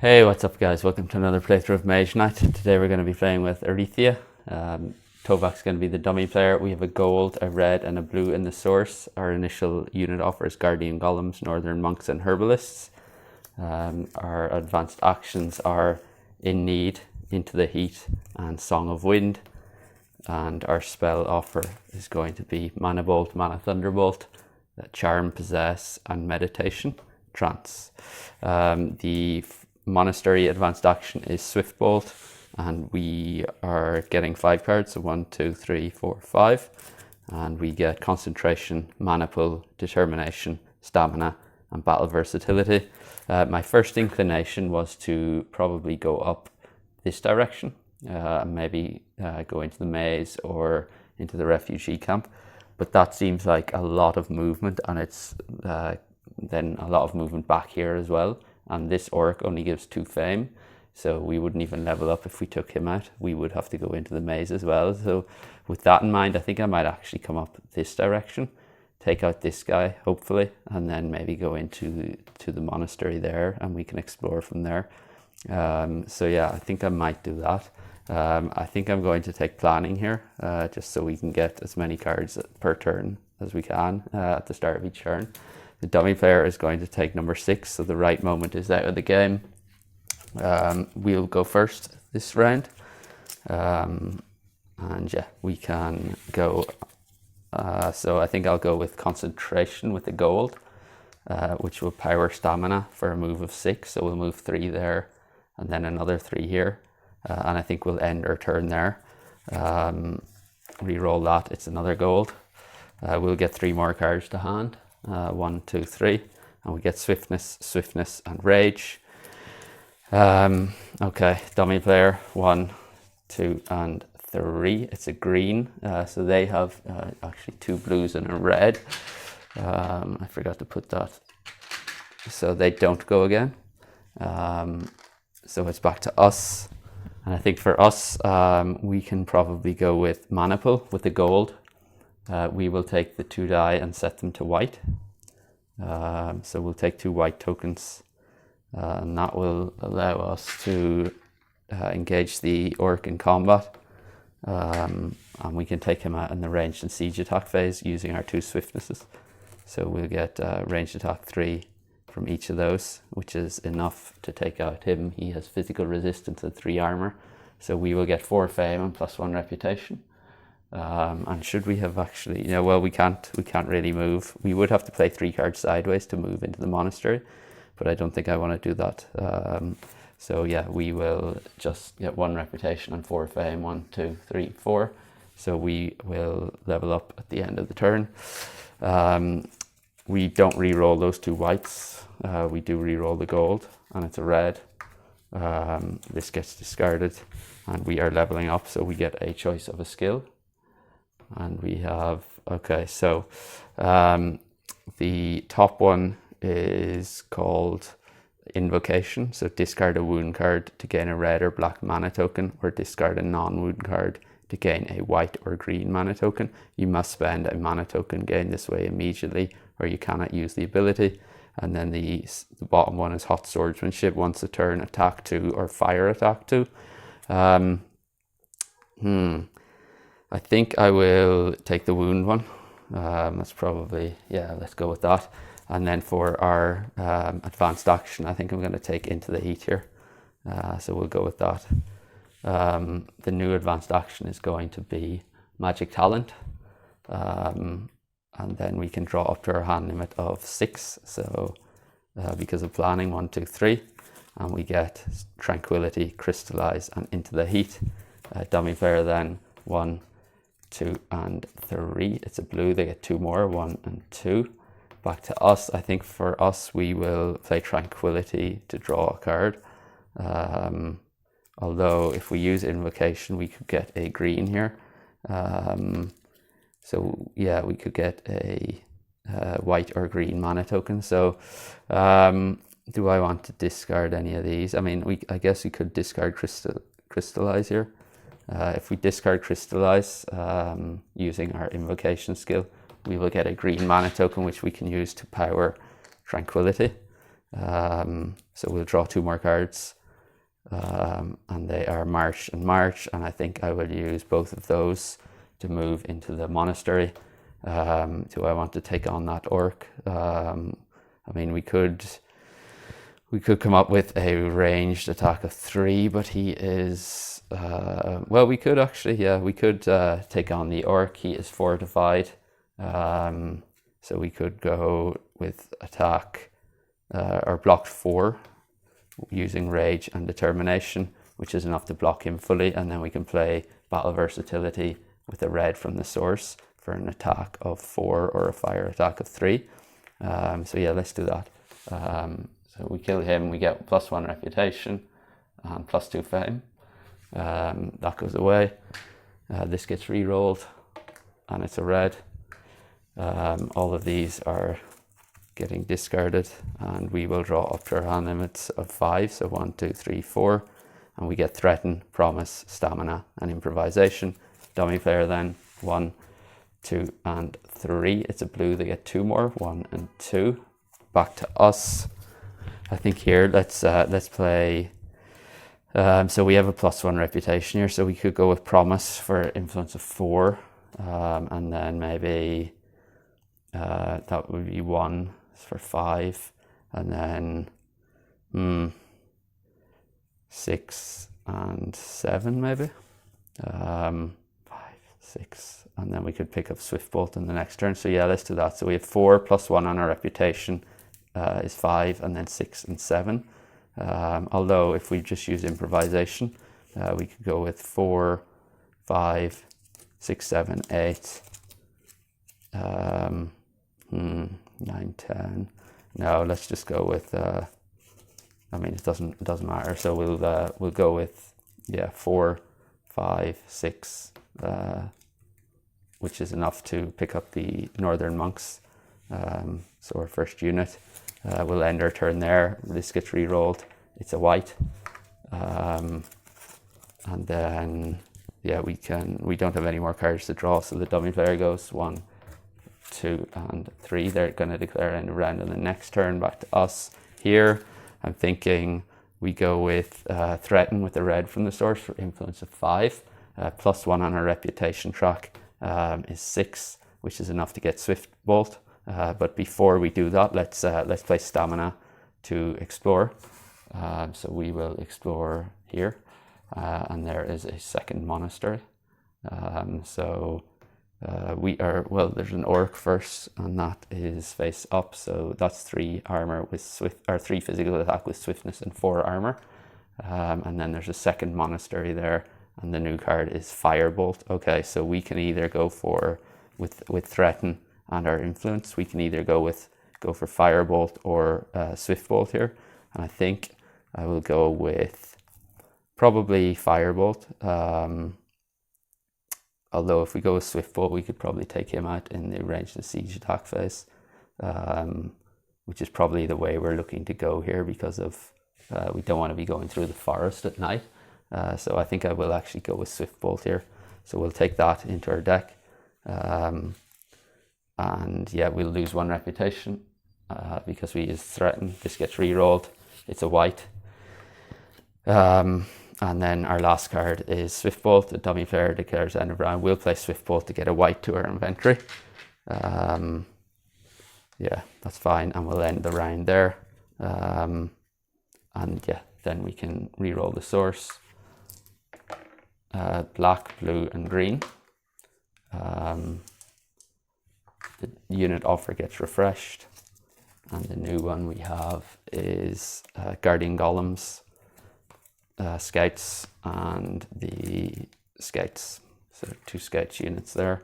Hey, what's up guys? Welcome to another playthrough of Mage Knight. Today we're going to be playing with Arythea. Tovak's going to be the dummy player. We have a gold, a red and a blue in the source. Our initial unit offers Guardian Golems, Northern Monks and Herbalists. Our advanced actions are In Need, Into the Heat and Song of Wind. And our spell offer is going to be Mana Bolt, Mana Thunderbolt, Charm, Possess and Meditation, Trance. The Monastery advanced action is Swift Bolt, and we are getting 5 cards, so 1, 2, 3, 4, 5, and we get Concentration, Mana Pull, Determination, Stamina and Battle Versatility. My first inclination was to probably go up this direction, maybe go into the maze or into the refugee camp, but that seems like a lot of movement, and it's then a lot of movement back here as well. And this orc only gives 2 fame, so we wouldn't even level up if we took him out. We would have to go into the maze as well. So with that in mind, I think I might actually come up this direction, take out this guy, hopefully, and then maybe go into the monastery there, and we can explore from there. So yeah, I think I might do that. I think I'm going to take planning here, just so we can get as many cards per turn as we can at the start of each turn. The dummy player is going to take number 6, so the right moment is out of the game. We'll go first this round. And yeah, we can go. So I think I'll go with Concentration with the gold, which will power Stamina for a move of 6. So we'll move 3 there and then another 3 here. And I think we'll end our turn there. Reroll that, it's another gold. We'll get 3 more cards to hand. 1, 2, 3, and we get swiftness and rage. Okay, dummy player 1, 2 and 3. It's a green, so they have actually 2 blues and a red. I forgot to put that, so they don't go again. So it's back to us, and I think for us we can probably go with Mana Pull with the gold. We will take the 2 die and set them to white. So we'll take 2 white tokens, and that will allow us to engage the orc in combat. And we can take him out in the ranged and siege attack phase using our 2 swiftnesses. So we'll get ranged attack 3 from each of those, which is enough to take out him. He has physical resistance and 3 armor. So we will get 4 fame and +1 reputation. And should we have actually, well, we can't really move. We would have to play 3 cards sideways to move into the monastery, but I don't think I want to do that. So yeah, we will just get 1 reputation and 4 fame. 1, 2, 3, 4. So we will level up at the end of the turn. We don't re-roll those 2 whites. We do re-roll the gold, and it's a red. This gets discarded, and we are leveling up, so we get a choice of a skill. And we have, okay, so the top one is called Invocation. So discard a wound card to gain a red or black mana token, or discard a non-wound card to gain a white or green mana token. You must spend a mana token gained this way immediately, or you cannot use the ability. And then the bottom one is Hot Swordsmanship. Once a turn, attack 2 or fire attack 2. I think I will take the wound one. That's probably, yeah, let's go with that. And then for our advanced action, I think I'm going to take Into the Heat here. So we'll go with that. The new advanced action is going to be Magic Talent. And then we can draw up to our hand limit of 6. So because of planning, 1, 2, 3. And we get Tranquility, Crystallize and Into the Heat. Dummy player then 1, 2 and 3. It's a blue, they get 2 more, 1 and 2. Back to us. I think for us we will play Tranquility to draw a card. Although if we use Invocation we could get a green here. So yeah, we could get a white or green mana token. So do I want to discard any of these? I mean, I guess we could discard Crystallize here. If we discard Crystallize using our Invocation skill, we will get a green mana token which we can use to power Tranquility. So we'll draw 2 more cards, and they are March and March, and I think I will use both of those to move into the monastery. Do I want to take on that orc? I mean, we could come up with a ranged attack of 3, but he is, well, we could actually, yeah, we could take on the orc. He is fortified, so we could go with attack, or block 4, using rage and determination, which is enough to block him fully, and then we can play battle versatility with a red from the source for an attack of 4 or a fire attack of 3. So yeah, let's do that. So we kill him, we get +1 reputation and +2 fame. That goes away. This gets re-rolled and it's a red. All of these are getting discarded, and we will draw up to our hand limits of 5. So 1, 2, 3, 4, and we get threaten, promise, stamina, and improvisation. Dummy player then 1, 2, and 3. It's a blue. They get 2 more. 1 and 2. Back to us. I think here let's play. So we have a +1 reputation here, so we could go with promise for influence of 4, and then maybe that would be 1 for 5, and then 6 and 7 maybe. 5, 6, and then we could pick up Swift Bolt in the next turn. So yeah, let's do that. So we have 4 +1 on our reputation is 5, and then 6 and 7. Although if we just use improvisation, we could go with 4, 5, 6, 7, 8, 9, 10. No, let's just go with. I mean, it doesn't matter. So we'll go with 4, 5, 6, which is enough to pick up the Northern Monks. So our first unit. We'll end our turn there. This gets re-rolled. It's a white, and then we don't have any more cards to draw, so the dummy player goes 1, 2, and 3. They're going to declare end of round on the next turn. Back to us here. I'm thinking we go with threaten with the red from the source for influence of 5. +1 on our reputation track is 6, which is enough to get Swift Bolt. But before we do that, let's play stamina to explore. So we will explore here, and there is a second monastery. There's an orc first, and that is face up. So that's 3 armor with 3 physical attack with swiftness and 4 armor. And then there's a second monastery there, and the new card is Firebolt. Okay, so we can either go for with threaten and our influence. We can either go for Firebolt or Swiftbolt here, and I think I will go with probably Firebolt. Although if we go with Swiftbolt, we could probably take him out in the range of siege attack phase, which is probably the way we're looking to go here, because of we don't want to be going through the forest at night. So I think I will actually go with Swiftbolt here. So we'll take that into our deck. And yeah, we'll lose 1 reputation because we use threaten. This gets re-rolled. It's a white. And then our last card is Swiftbolt. The dummy player declares end of round. We'll play Swiftbolt to get a white to our inventory. Yeah, that's fine. And we'll end the round there. And yeah, then we can re-roll the source. Black, blue, and green. The unit offer gets refreshed, and the new one we have is Guardian Golems, Scouts, and the Scouts. So 2 Scouts units there.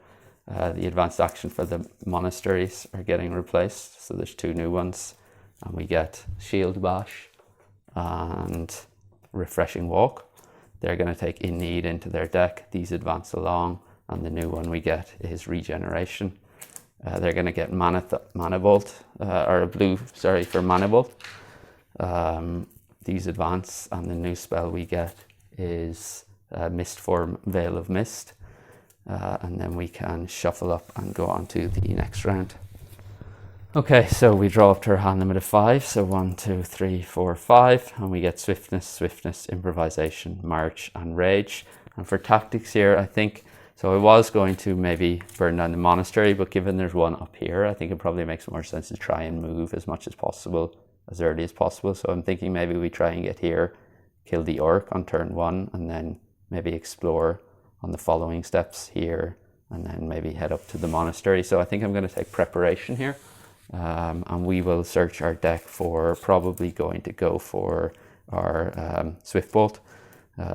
The advanced action for the monasteries are getting replaced, so there's 2 new ones, and we get Shield Bash and Refreshing Walk. They're going to take In Need into their deck. These advance along, and the new one we get is Regeneration. They're going to get Mana Bolt, or a blue, sorry, for Mana Bolt. These advance, and the new spell we get is Mist Form, Veil of Mist. And then we can shuffle up and go on to the next round. Okay, so we draw up to our hand limit of 5. So 1, 2, 3, 4, 5, and we get swiftness, swiftness, improvisation, march, and rage. And for tactics here, I think, so I was going to maybe burn down the monastery, but given there's one up here, I think it probably makes more sense to try and move as much as possible, as early as possible. So I'm thinking maybe we try and get here, kill the orc on turn 1, and then maybe explore on the following steps here, and then maybe head up to the monastery. So I think I'm going to take preparation here. And we will search our deck for probably going to go for our Swift Bolt.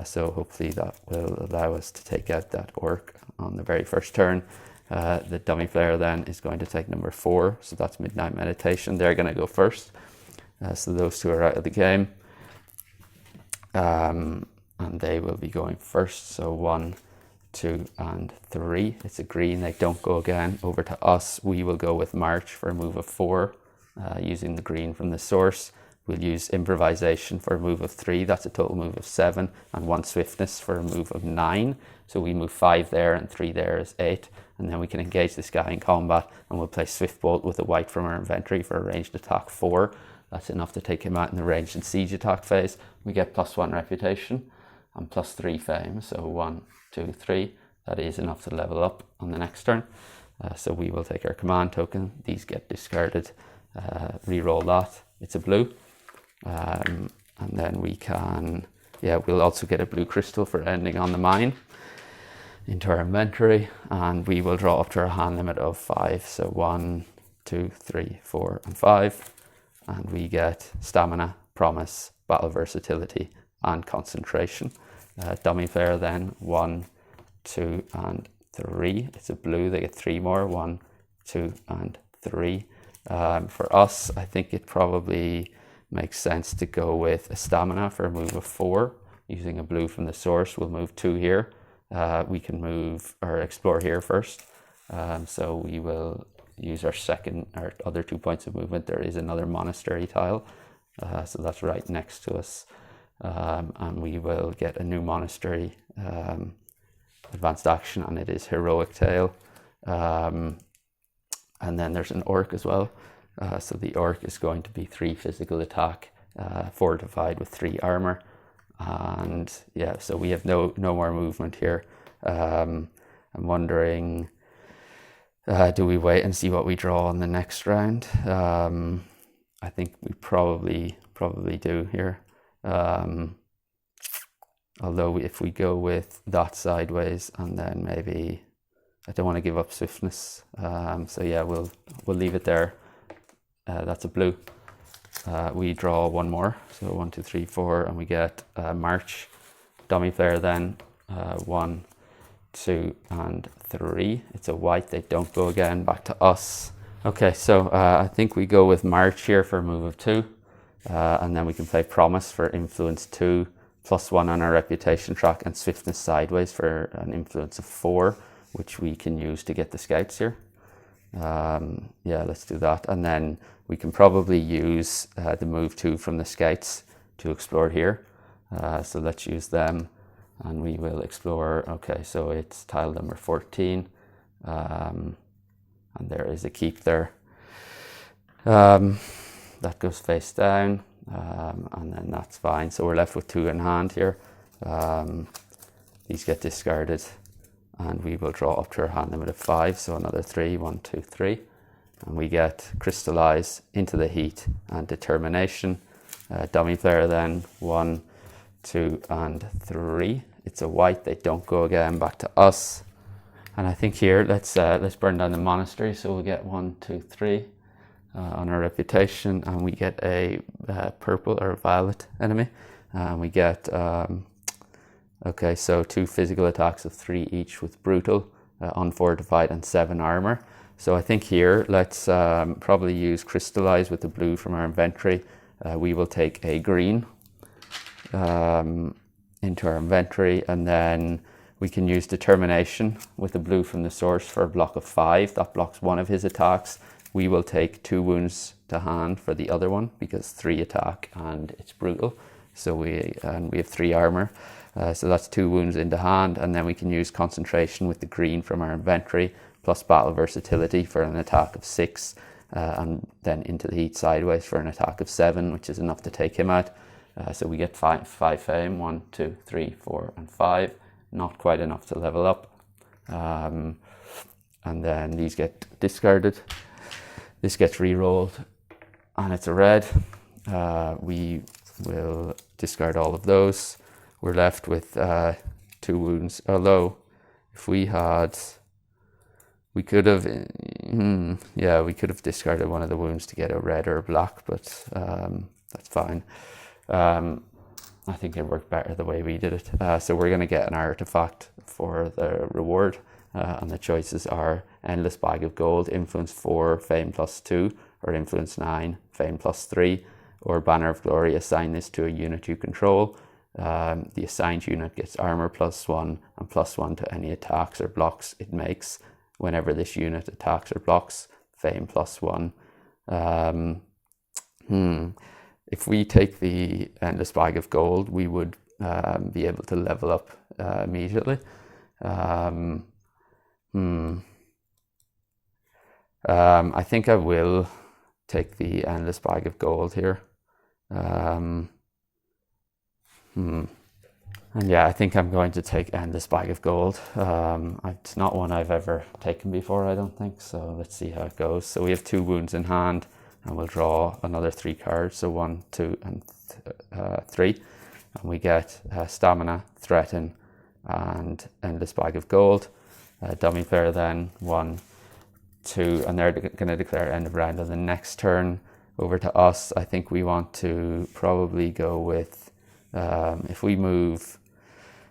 So hopefully that will allow us to take out that orc on the very first turn. The dummy player then is going to take number 4, so that's Midnight Meditation. They're going to go first. So those two are out of the game. And they will be going first. So 1, 2, and 3. It's a green. They don't go again. Over to us. We will go with March for a move of 4, using the green from the source. We'll use Improvisation for a move of 3. That's a total move of 7, and 1 Swiftness for a move of 9. So we move 5 there, and 3 there is 8. And then we can engage this guy in combat, and we'll play Swift Bolt with a white from our inventory for a ranged attack 4. That's enough to take him out in the ranged and siege attack phase. We get +1 reputation and +3 fame. So 1, 2, 3. That is enough to level up on the next turn. So we will take our command token. These get discarded. Reroll that. It's a blue. And then we can, we'll also get a blue crystal for ending on the mine into our inventory. And we will draw up to our hand limit of 5. So 1, 2, 3, 4, and 5. And we get stamina, promise, battle versatility, and concentration. Dummy player then 1, 2, and 3. It's a blue. They get 3 more. 1, 2, and 3. For us, I think it probably makes sense to go with a stamina for a move of 4. Using a blue from the source, we'll move 2 here. We can move or explore here first. So we will use our other 2 points of movement. There is another monastery tile. So that's right next to us. And we will get a new monastery advanced action, and it is Heroic Tale. And then there's an orc as well. So the orc is going to be 3 physical attack, fortified with 3 armor. And so we have no more movement here. I'm wondering, do we wait and see what we draw on the next round? I think we probably do here. Although if we go with that sideways, and then maybe I don't want to give up swiftness. We'll leave it there. That's a blue. We draw 1 more. So 1, 2, 3, 4, and we get March. Dummy player then 1, 2, and 3. It's a white. They don't go again. Back to us. Okay, so I think we go with March here for a move of 2. And then we can play Promise for influence 2, +1 on our reputation track, and swiftness sideways for an influence of 4, which we can use to get the scouts here. Let's do that. And then we can probably use the move 2 from the scouts to explore here. So let's use them, and we will explore. Okay, so it's tile number 14. And there is a keep there. That goes face down, and then that's fine. So we're left with 2 in hand here. These get discarded, and we will draw up to our hand limit of 5. So another 3, 1, 2, 3. And we get Crystallize, Into the Heat, and Determination. Dummy player then 1, 2, and 3. It's a white. They don't go again. Back to us. And I think here, let's burn down the monastery. So we'll get 1, 2, 3. On our reputation, and we get a purple or violet enemy, and we get so 2 physical attacks of 3 each with brutal, unfortified, and 7 armor. So I think here let's probably use Crystallize with the blue from our inventory. We will take a green into our inventory, and then we can use Determination with the blue from the source for a block of 5. That blocks 1 of his attacks. We will take 2 wounds to hand for the other one because 3 attack and it's brutal. So we have 3 armor. So that's 2 wounds into hand, and then we can use Concentration with the green from our inventory plus battle versatility for an attack of 6. and then into the heat sideways for an attack of 7, which is enough to take him out. So we get 5 fame, 1, 2, 3, 4, and 5. Not quite enough to level up. And then these get discarded. This gets re-rolled, and it's a red. We will discard all of those. We're left with 2 wounds. Although, if we had, we could have, we could have discarded one of the wounds to get a red or a black, but that's fine. I think it worked better the way we did it. So we're going to get an artifact for the reward, and the choices are Endless Bag of Gold, Influence 4, Fame +2, or Influence 9, Fame +3, or Banner of Glory. Assign this to a unit you control. The assigned unit gets armor +1 and +1 to any attacks or blocks it makes. Whenever this unit attacks or blocks, Fame +1. If we take the Endless Bag of Gold, we would be able to level up immediately. I think I will take the Endless Bag of Gold here. And yeah, I think I'm going to take Endless Bag of Gold. It's not one I've ever taken before, I don't think, so let's see how it goes. So we have 2 wounds in hand, and we'll draw another 3 cards, so 1, 2, and 3. And we get Stamina, Threaten, and Endless Bag of Gold. Dummy player then, 1, 2, and they're going to declare end of round on the next turn. Over to us, I think we want to probably go with, if we move,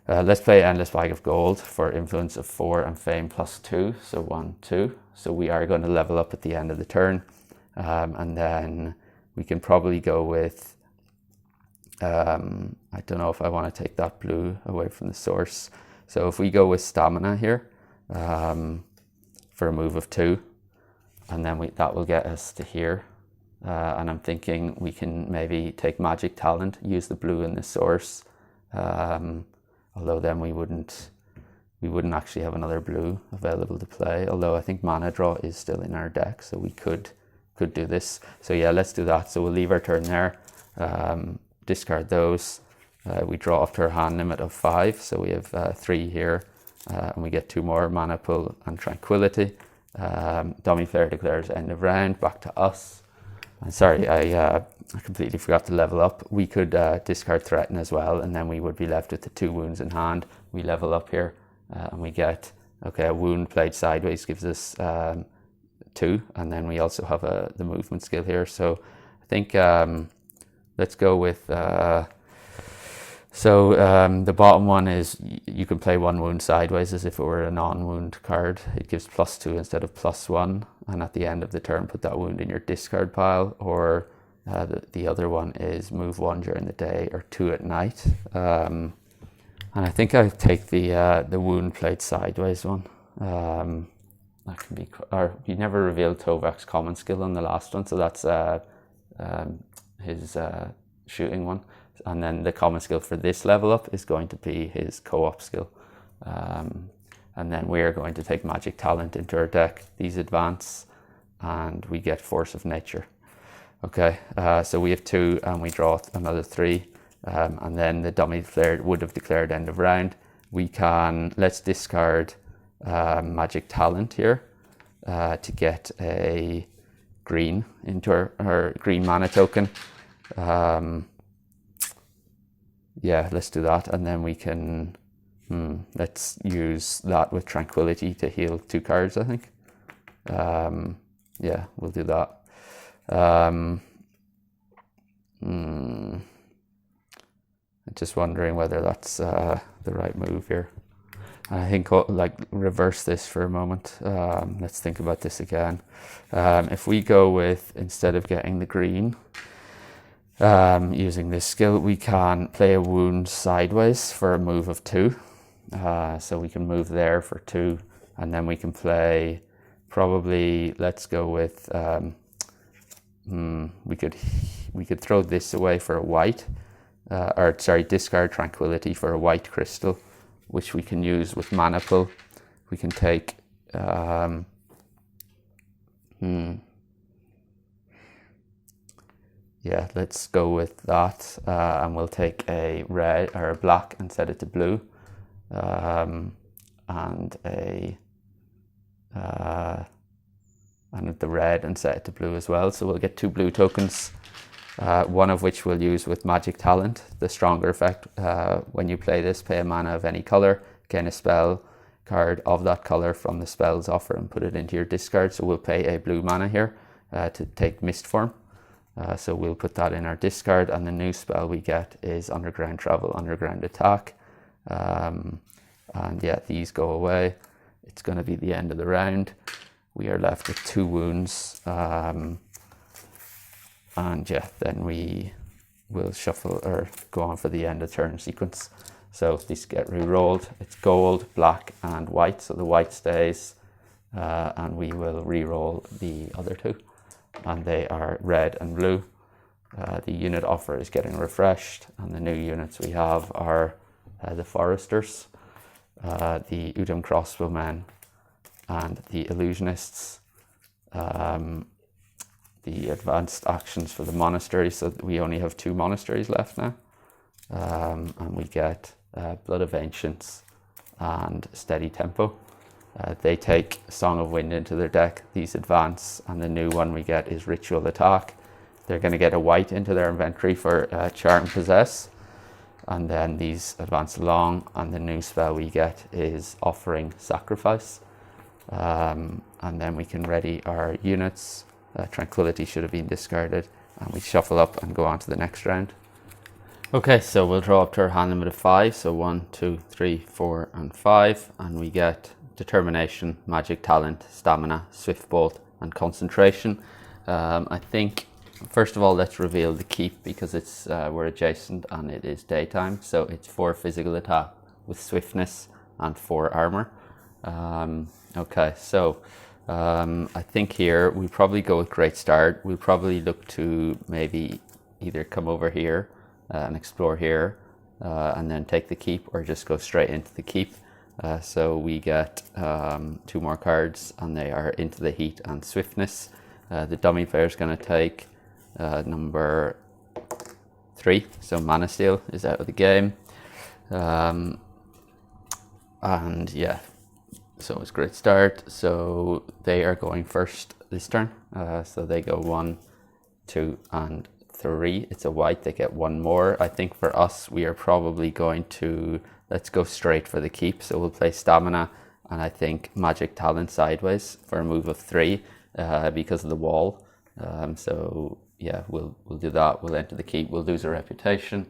let's play Endless Bag of Gold for Influence of 4 and Fame +2, so 1, 2. So we are going to level up at the end of the turn. And then we can probably go with, I don't know if I want to take that blue away from the source. So if we go with Stamina here, for a move of 2, and then that will get us to here. And I'm thinking we can maybe take Magic Talent, use the blue in the source, although then we wouldn't actually have another blue available to play, although I think Mana Draw is still in our deck, so we could do this. So yeah, let's do that. So we'll leave our turn there, discard those. We draw up to our hand limit of 5, so we have 3 here, and we get 2 more, Mana Pull and Tranquility. Dummy player declares end of round, back to us. And sorry, I completely forgot to level up. We could discard Threaten as well, and then we would be left with the 2 wounds in hand. We level up here, and we get, okay, a wound played sideways gives us 2, and then we also have the movement skill here. So I think let's go with, the bottom one is you can play 1 wound sideways as if it were a non-wound card. It gives +2 instead of +1, and at the end of the turn put that wound in your discard pile. Or the other one is move 1 during the day or 2 at night. And I think I'll take the wound played sideways one. That can be, or we never revealed Tovak's common skill on the last one, so that's his shooting one. And then the common skill for this level up is going to be his co-op skill. And then we're going to take Magic Talent into our deck. These advance, and we get Force of Nature. Okay, so we have 2, and we draw another 3. And then the dummy player would have declared end of round. We can, let's discard Magic Talent here to get a green into our green mana token. Yeah, let's do that, and then we can let's use that with Tranquility to heal 2 cards, I think. Yeah, we'll do that. I'm just wondering whether that's the right move here. I think like reverse this for a moment. Let's think about this again. If we go with, instead of getting the green, using this skill, we can play a wound sideways for a move of 2. So we can move there for 2, and then we can play, probably, let's go with, we could throw this away for a white, or sorry, discard Tranquility for a white crystal, which we can use with Mana Pull. We can take, yeah, let's go with that. And we'll take a red or a black and set it to blue. And the red and set it to blue as well. So we'll get 2 blue tokens, one of which we'll use with Magic Talent, the stronger effect. When you play this, pay a mana of any color, gain a spell card of that color from the spell's offer and put it into your discard. So we'll pay a blue mana here to take Mist Form. So we'll put that in our discard, and the new spell we get is Underground Travel, Underground Attack. And yeah, these go away. It's going to be the end of the round. We are left with 2 wounds. And yeah, then we will shuffle or go on for the end of turn sequence. So these get re-rolled. It's gold, black, and white. So the white stays, and we will re-roll the other 2. And they are red and blue. The unit offer is getting refreshed, and the new units we have are the Foresters, the Udam Crossbowmen, and the Illusionists. The advanced actions for the monasteries, so we only have 2 monasteries left now. And we get Blood of Ancients and Steady Tempo. They take Song of Wind into their deck. These advance, and the new one we get is Ritual Attack. They're going to get a white into their inventory for Charm Possess, and then these advance along, and the new spell we get is Offering Sacrifice. And then we can ready our units. Tranquility should have been discarded, and we shuffle up and go on to the next round. Okay, so we'll draw up to our hand limit of 5. So 1, 2, 3, 4, and 5, and we get Determination, Magic Talent, Stamina, Swift Bolt, and Concentration. I think first of all let's reveal the keep, because it's we're adjacent and it is daytime. So it's 4 physical attack with swiftness and 4 armor. Okay, so I think here we probably go with Great Start. We'll probably look to maybe either come over here and explore here and then take the keep, or just go straight into the keep. So we get 2 more cards, and they are Into the Heat and Swiftness. The dummy player is going to take number 3, so Mana Steal is out of the game. And yeah, so it's Great Start. So they are going first this turn. So they go 1, 2, and 3. It's a white, they get 1 more. I think for us, we are probably going to, let's go straight for the keep. So we'll play Stamina, and I think Magic Talent sideways for a move of 3 because of the wall. So yeah, we'll do that. We'll enter the keep. We'll lose our reputation.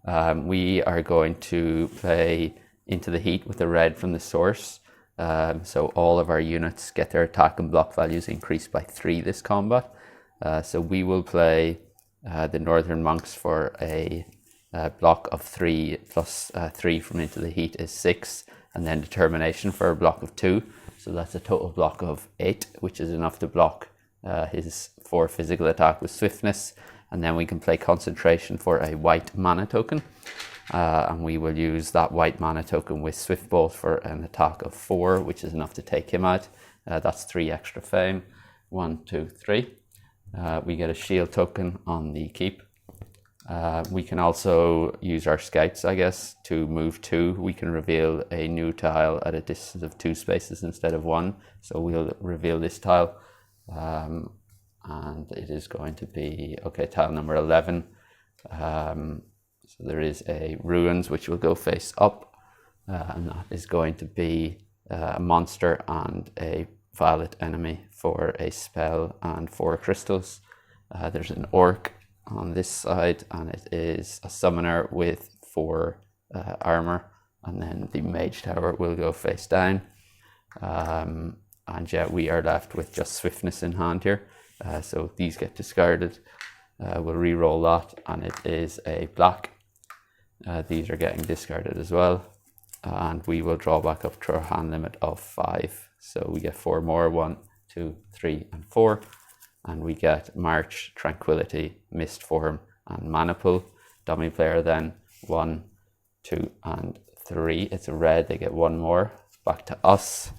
We are going to play Into the Heat with the red from the source. So all of our units get their attack and block values increased by 3 this combat. So we will play the Northern Monks for a block of 3 plus 3 from Into the Heat is 6, and then Determination for a block of 2. So that's a total block of 8, which is enough to block his 4 physical attack with swiftness. And then we can play Concentration for a white mana token. And we will use that white mana token with Swift Bolt for an attack of 4, which is enough to take him out. That's 3 extra fame. 1, 2, 3. We get a shield token on the keep. We can also use our scouts, I guess, to move 2. We can reveal a new tile at a distance of 2 spaces instead of 1. So we'll reveal this tile. And it is going to be, okay, tile number 11. So there is a Ruins, which will go face up. And that is going to be a monster and a violet enemy for a spell and 4 crystals. There's an orc on this side, and it is a summoner with 4 armor, and then the mage tower will go face down. And yeah, we are left with just swiftness in hand here. So these get discarded. We'll re-roll that, and it is a black. These are getting discarded as well, and we will draw back up to our hand limit of 5. So we get 4 more, 1, 2, 3, and 4. And we get March, Tranquility, Mist Form, and Mana Pool. Dummy player then 1, 2, and 3. It's a red, they get 1 more. Back to us.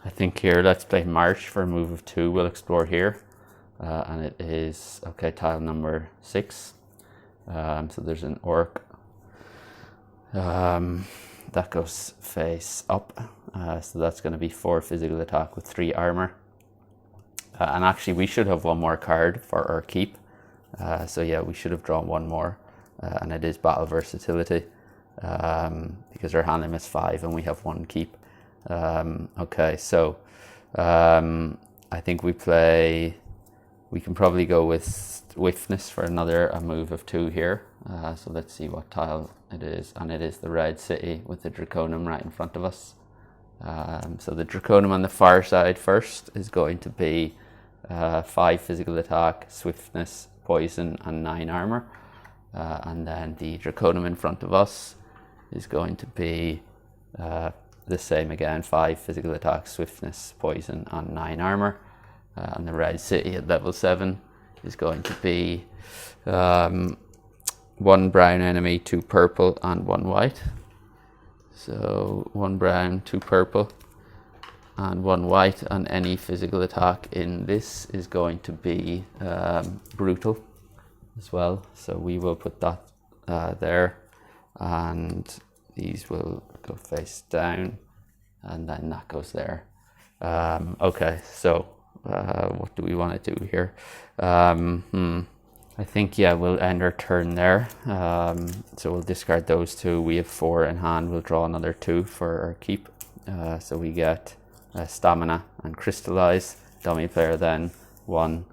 I think here, let's play March for a move of 2. We'll explore here. and it is, okay, tile number 6. So there's an orc. That goes face up, so that's going to be 4 physical attack with 3 armor. And actually we should have one more card for our keep. So yeah, we should have drawn one more, and it is battle versatility, because our hand limit is 5 and we have 1 keep. Okay, so I think we can probably go with swiftness for a move of 2 here. So let's see what tile it is, and it is the red city with the Draconum right in front of us. So the Draconum on the far side first is going to be 5 physical attack, swiftness, poison, and 9 armor. And then the Draconum in front of us is going to be the same again, 5 physical attack, swiftness, poison, and 9 armor. And the red city at level 7 is going to be 1 brown enemy, 2 purple, and 1 white. So 1 brown, 2 purple, and 1 white, and any physical attack in this is going to be brutal as well. So we will put that there, and these will go face down, and then that goes there. Okay, so what do we want to do here? I think, yeah, we'll end our turn there. So we'll discard those 2. We have 4 in hand. We'll draw another 2 for our keep. So we get stamina and crystallize. Dummy player then 1,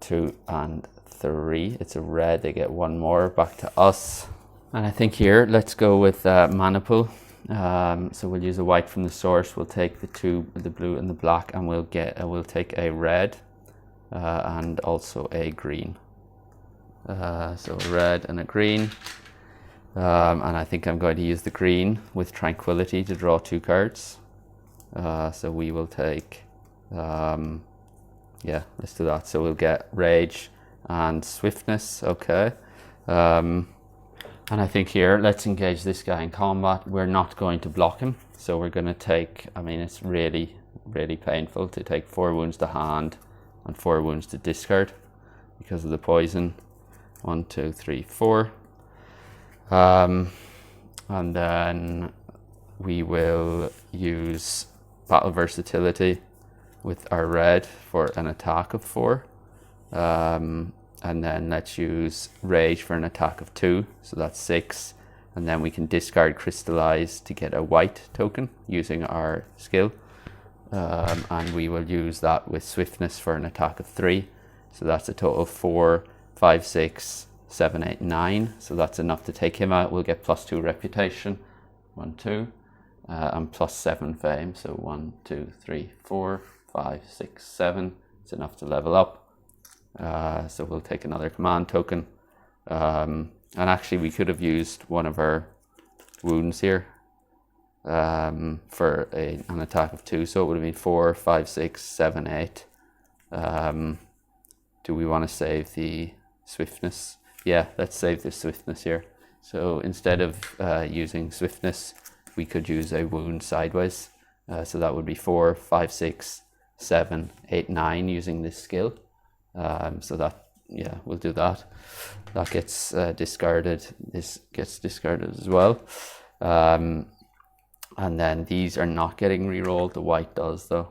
2, and 3. It's a red. They get 1 more back to us. And I think here, let's go with mana pool. So we'll use a white from the source. We'll take the blue and the black, and we'll take a red and also a green. So a red and a green, and I think I'm going to use the green with tranquility to draw 2 cards. So we will take, yeah, let's do that. So we'll get rage and swiftness. Okay. And I think here, let's engage this guy in combat. We're not going to block him, so we're going to take, I mean, it's really, really painful to take 4 wounds to hand and 4 wounds to discard because of the poison. 1, 2, 3, 4. And then we will use battle versatility with our red for an attack of 4. And then let's use rage for an attack of 2, so that's 6. And then we can discard crystallize to get a white token using our skill. And we will use that with swiftness for an attack of 3. So that's a total of 4, 5, 6, 7, 8, 9. So that's enough to take him out. We'll get +2 reputation, 1, 2, and +7 fame. So 1, 2, 3, 4, 5, 6, 7. It's enough to level up. So we'll take another command token. And actually we could have used one of our wounds here for an attack of 2. So it would have been 4, 5, 6, 7, 8. Do we want to save the swiftness? Yeah, let's save the swiftness here. So instead of using swiftness, we could use a wound sideways. So that would be 4, 5, 6, 7, 8, 9 using this skill. So that, yeah, we'll do that. That gets discarded. This gets discarded as well. And then these are not getting re-rolled. The white does though,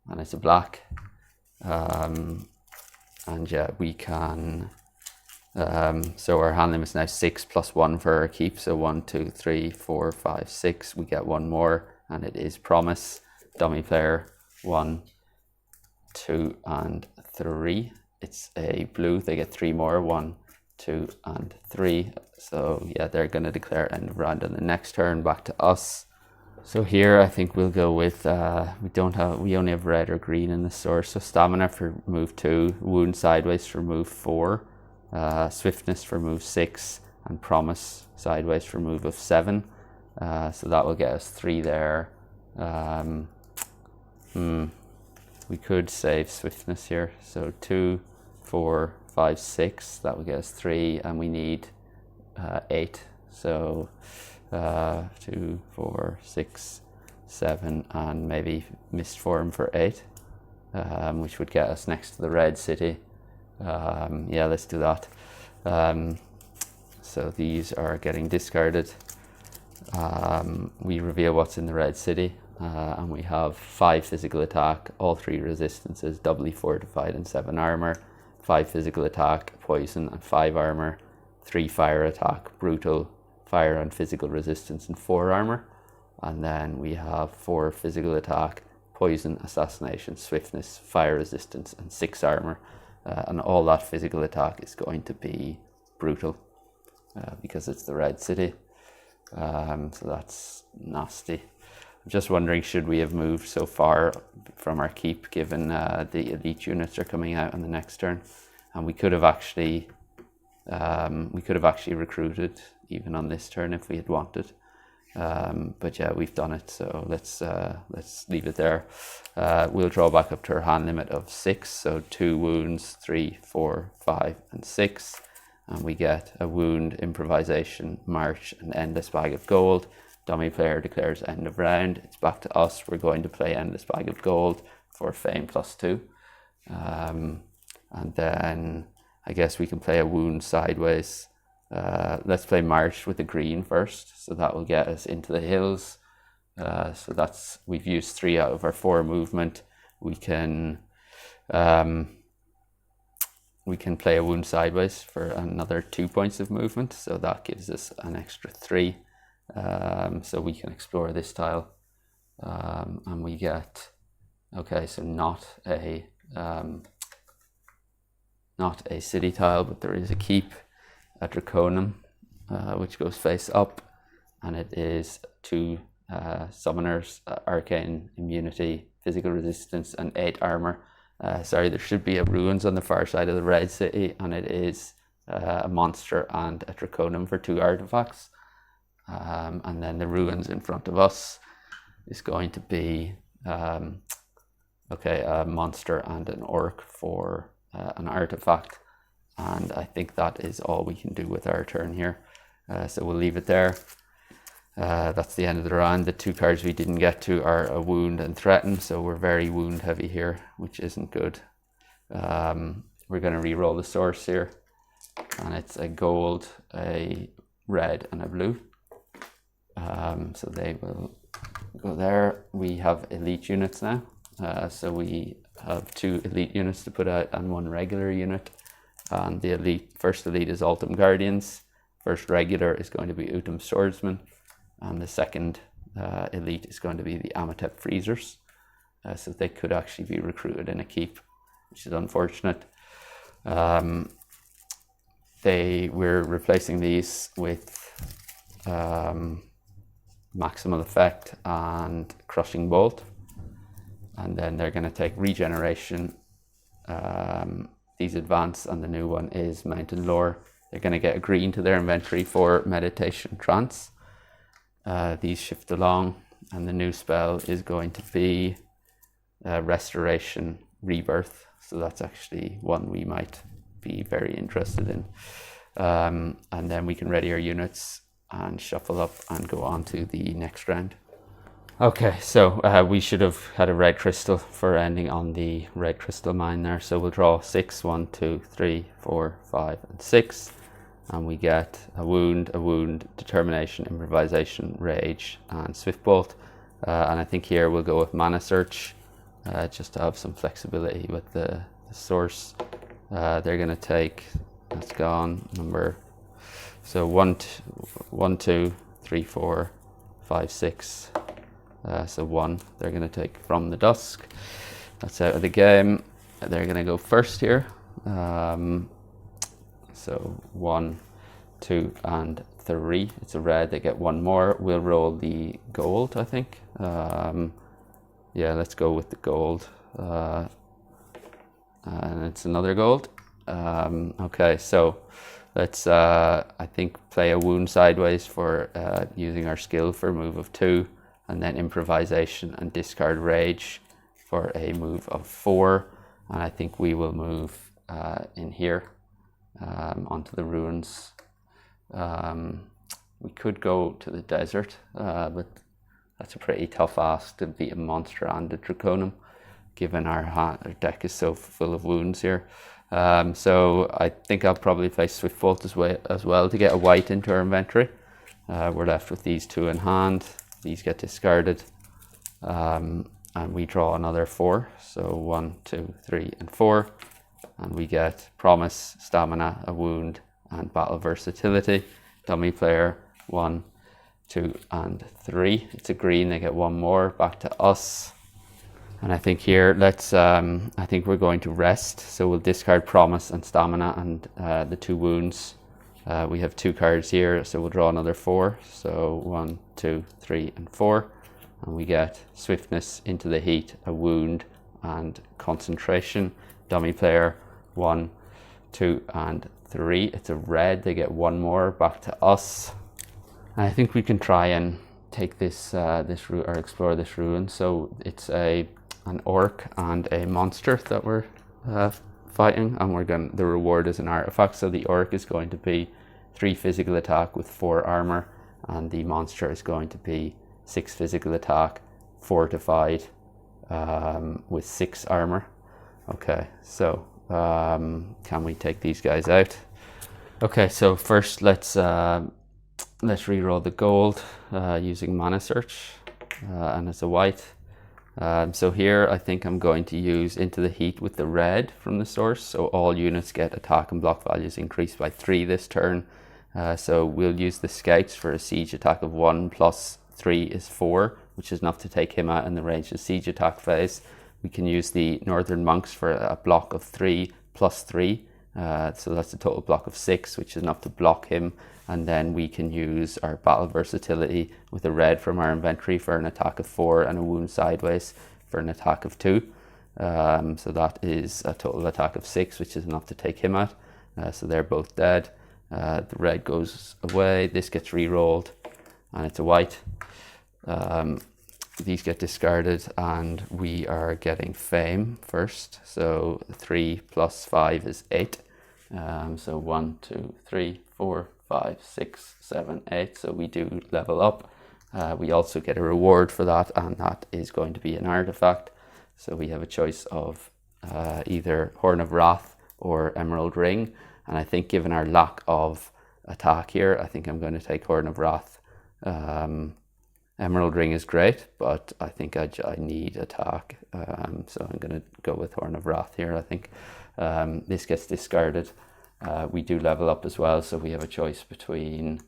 and it's a black. And yeah, we can. So our hand limit is now 6 + 1 for our keep. So 1, 2, 3, 4, 5, 6. We get 1 more, and it is promise. Dummy player 1, 2, and 3. It's a blue. They get 3 more. 1, 2, and 3. So yeah, they're going to declare end of round on the next turn. Back to us. So here I think we'll go with we only have red or green in the source. So stamina for move 2, wound sideways for move 4, swiftness for move 6, and promise sideways for move of 7. So that will get us 3 there. We could save swiftness here. So 2, 4, 5, 6. That will get us 3, and we need 8. So 2, 4, 6, 7, and maybe mist form for 8. which would get us next to the red city. Yeah, let's do that. So these are getting discarded. We reveal what's in the red city, and we have 5 physical attack, all 3 resistances, doubly fortified and 7 armor, 5 physical attack, poison and 5 armor, 3 fire attack, brutal, fire and physical resistance and 4 armor. And then we have 4 physical attack, poison, assassination, swiftness, fire resistance and 6 armor. And all that physical attack is going to be brutal because it's the red city. So that's nasty. I'm just wondering, should we have moved so far from our keep, given the elite units are coming out on the next turn, and we could have actually recruited even on this turn if we had wanted. But yeah, we've done it, so let's leave it there. We'll draw back up to our hand limit of 6, so 2 wounds, 3, 4, 5, and 6. And we get a wound, improvisation, march, and endless bag of gold. Dummy player declares end of round. It's back to us. We're going to play endless bag of gold for fame +2. And then I guess we can play a wound sideways. Let's play march with the green first. So that will get us into the hills. So we've used 3 out of our 4 movement. We can play a wound sideways for another 2 points of movement, so that gives us an extra 3. So we can explore this tile, and we get, okay, so not a city tile, but there is a keep, a Draconum, which goes face up, and it is 2 summoners, arcane immunity, physical resistance, and 8 armor. Sorry, there should be a ruins on the far side of the red city, and it is a monster and a Draconum for 2 artifacts. And then the ruins in front of us is going to be a monster and an orc for an artifact. And I think that is all we can do with our turn here. So we'll leave it there. That's the end of the round. The 2 cards we didn't get to are a wound and threaten, so we're very wound heavy here, which isn't good. We're going to re-roll the source here, and it's a gold, a red, and a blue. So they will go there. We have elite units now, so we have 2 elite units to put out and 1 regular unit. And the first elite is Altum Guardians. First regular is going to be Utum Swordsman. And the second elite is going to be the Amatep Freezers. So they could actually be recruited in a keep, which is unfortunate. We're replacing these with Maximal Effect and Crushing Bolt. And then they're going to take Regeneration. These advance, and the new one is Mountain Lore. They're going to get a green to their inventory for Meditation Trance. These shift along, and the new spell is going to be Restoration Rebirth. So that's actually one we might be very interested in. And then we can ready our units and shuffle up and go on to the next round. Okay, so we should have had a red crystal for ending on the red crystal mine there. So we'll draw 6, 1, 2, 3, 4, 5, and 6. And we get a wound, determination, improvisation, rage, and swift bolt. And I think here we'll go with mana search, just to have some flexibility with the source. They're going to take, that's gone, number, so 1, 2, 3, 4, 5, 6. So 1, they're going to take from the dusk. That's out of the game. They're going to go first here. So 1, 2, and 3. It's a red. They get 1 more. We'll roll the gold, I think. Yeah, let's go with the gold. And it's another gold. Okay, so let's, I think, play a wound sideways for using our skill for a move of 2, and then improvisation and discard rage for a move of 4. And I think we will move in here. Onto the ruins. We could go to the desert, but that's a pretty tough ask to beat a monster and a Draconum. given our deck is so full of wounds here. So I think I'll probably play Swift Bolt as well to get a white into our inventory. We're left with these 2 in hand. These get discarded, and we draw another 4. So 1, 2, 3, and 4, and we get Promise, Stamina, a wound, and Battle Versatility. Dummy player 1, 2, and 3. It's a green. They get 1 more. Back to us. And I think here, I think we're going to rest. So we'll discard Promise and Stamina and the 2 wounds. We have 2 cards here, so we'll draw another 4. So 1, 2, 3, and 4. And we get Swiftness, Into the Heat, a wound, and Concentration. Dummy player 1, 2, and 3. It's a red. They get 1 more. Back to us. And I think we can try and take this or explore this ruin. So it's an orc and a monster that we're fighting, and the reward is an artifact. So the orc is going to be 3 physical attack with 4 armor, and the monster is going to be 6 physical attack, fortified, with 6 armor. Okay, so can we take these guys out? Okay, so first let's reroll the gold using Mana Search, and it's a white. So here I think I'm going to use Into the Heat with the red from the source, so all units get attack and block values increased by 3 this turn. So we'll use the scouts for a siege attack of 1 plus 3 is 4, which is enough to take him out in the range of siege attack phase. We can use the northern monks for a block of 3 plus 3, so that's a total block of 6, which is enough to block him. And then we can use our Battle Versatility with a red from our inventory for an attack of 4 and a wound sideways for an attack of 2. So that is a total attack of 6, which is enough to take him out. So they're both dead. The red goes away. This gets re-rolled, and it's a white. These get discarded, and we are getting Fame first. So 3 plus 5 is 8. So 1, 2, 3, 4, 5, 6, 7, 8. So we do level up. We also get a reward for that, and that is going to be an artifact. So we have a choice of either Horn of Wrath or Emerald Ring. And I think given our lack of attack here, I think I'm going to take Horn of Wrath. Emerald Ring is great, but I think I need attack. So I'm going to go with Horn of Wrath here, I think. This gets discarded. We do level up as well, so we have a choice between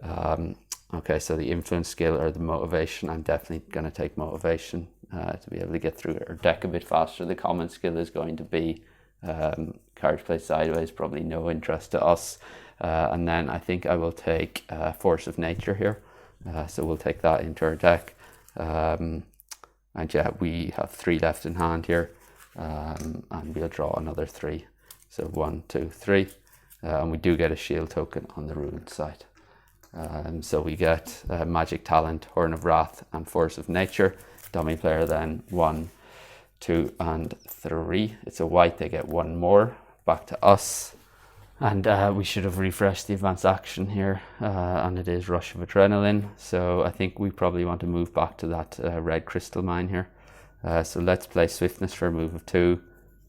okay, so the influence skill or the motivation. I'm definitely going to take motivation to be able to get through our deck a bit faster. The common skill is going to be cards played sideways, probably no interest to us. And then I think I will take Force of Nature here, so we'll take that into our deck. And yeah, we have 3 left in hand here, and we'll draw another 3. So 1, 2, 3, and we do get a shield token on the ruined site. So we get Magic Talent, Horn of Wrath, and Force of Nature. Dummy player then 1, 2, and 3. It's a white, they get 1 more. Back to us. And we should have refreshed the advanced action here, and it is Rush of Adrenaline. So I think we probably want to move back to that red crystal mine here. So let's play Swiftness for a move of 2.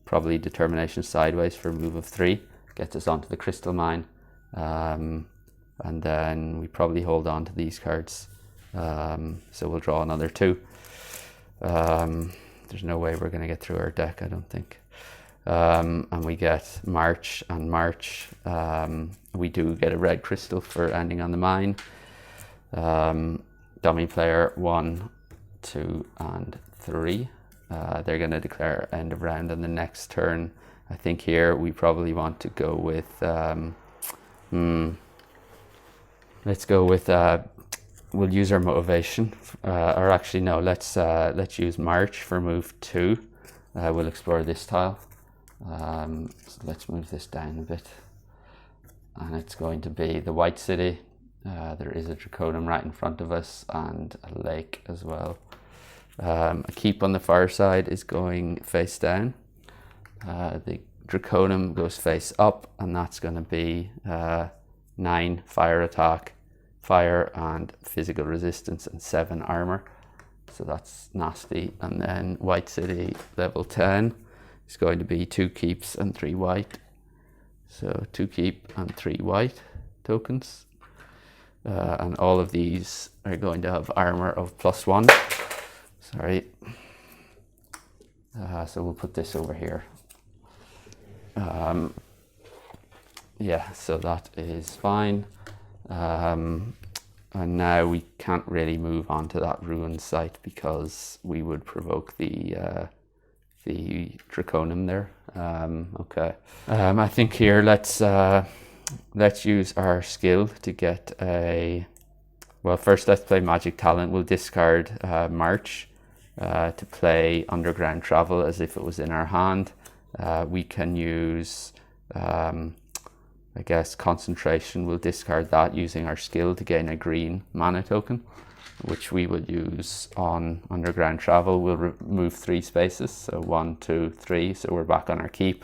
Probably Determination sideways for a move of 3. Gets us onto the crystal mine. And then we probably hold on to these cards. So we'll draw another 2. There's no way we're going to get through our deck, I don't think. And we get March and March. We do get a red crystal for ending on the mine. Dummy player 1, 2, and 3. They're going to declare end of round on the next turn. I think here we probably want to go with let's go with we'll use our motivation, or actually no, let's use March for move 2. We'll explore this tile. So let's move this down a bit, and it's going to be the White City. There is a Draconum right in front of us and a lake as well. A keep on the far side is going face down. The Draconum goes face up, and that's going to be 9 fire attack, fire and physical resistance, and 7 armor. so that's nasty. And then White City level 10 is going to be 2 keeps and 3 white. So 2 keep and 3 white tokens. And all of these are going to have armor of +1. Sorry. So we'll put this over here. Yeah, so that is fine. And now we can't really move on to that ruined site because we would provoke the Draconum there. Okay. I think here let's use our skill to get a. Well, first let's play Magic Talent. We'll discard March to play Underground Travel as if it was in our hand. We can use. I guess Concentration, we'll discard that using our skill to gain a green mana token, which we will use on Underground Travel. We'll remove 3 spaces, so 1, 2, 3, so we're back on our keep.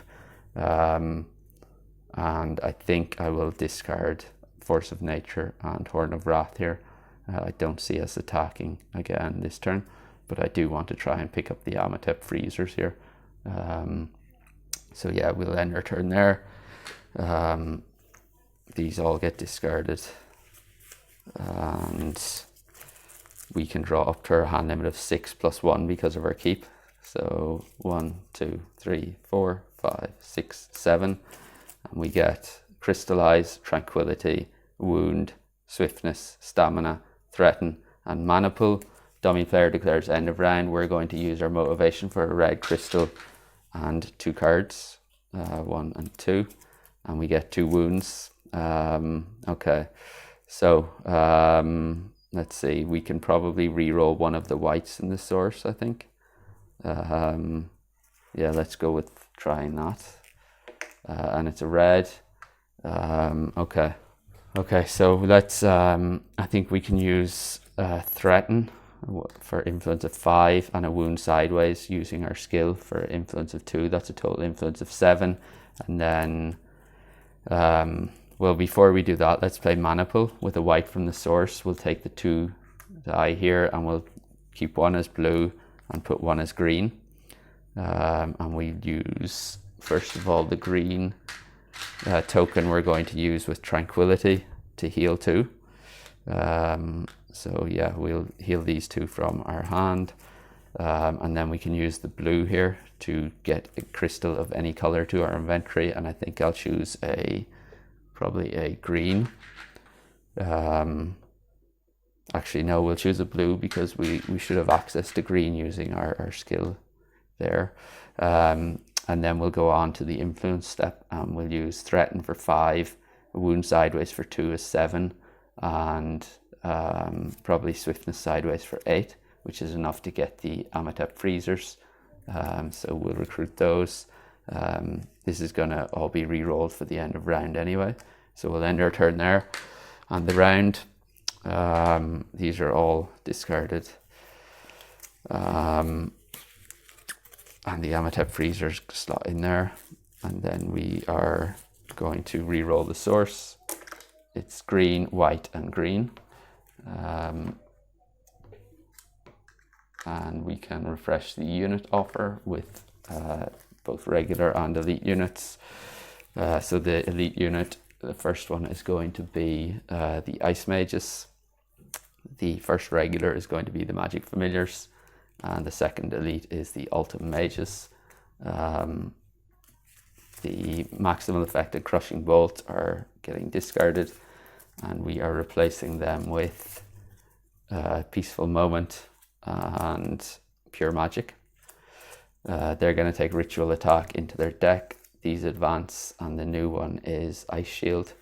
And I think I will discard Force of Nature and Horn of Wrath here. I don't see us attacking again this turn, but I do want to try and pick up the Amatep Freezers here. So yeah, we'll end our turn there. These all get discarded and we can draw up to our hand limit of 6 + 1 because of our keep. So 1, 2, 3, 4, 5, 6, 7, and we get Crystallize, Tranquility, Wound, Swiftness, Stamina, Threaten, and Mana Pool. Dummy player declares end of round. We're going to use our motivation for a red crystal and 2 cards, 1 and 2. And we get 2 wounds. Okay, so let's see, we can probably re-roll one of the whites in the source, I think. Yeah, let's go with trying that. And it's a red. Okay, so let's, I think we can use Threaten for influence of 5 and a wound sideways using our skill for influence of 2. That's a total influence of 7. And then well, before we do that, let's play Mana Pool with a white from the source. We'll take the 2 die here and we'll keep 1 as blue and put 1 as green. And we use, first of all, the green token we're going to use with Tranquility to heal 2. So yeah, we'll heal these 2 from our hand. And then we can use the blue here to get a crystal of any color to our inventory, and I think I'll choose probably a green. Actually no, we'll choose a blue because we should have access to green using our skill there. And then we'll go on to the influence step and we'll use Threaten for 5, Wound sideways for 2 is 7, and probably Swiftness sideways for 8, which is enough to get the Amatep Freezers. So we'll recruit those. This is going to all be re-rolled for the end of round anyway. So we'll end our turn there. And the round, these are all discarded. And the Amatep Freezers slot in there. And then we are going to re-roll the source. It's green, white, and green. And we can refresh the unit offer with both regular and elite units. So the elite unit, the first one is going to be the Ice Mages. The first regular is going to be the Magic Familiars, and the second elite is the Ultim Mages. The maximal effective Crushing Bolt are getting discarded, and we are replacing them with Peaceful Moment and Pure Magic. They're going to take Ritual Attack into their deck. These advance, and the new one is Ice Shield.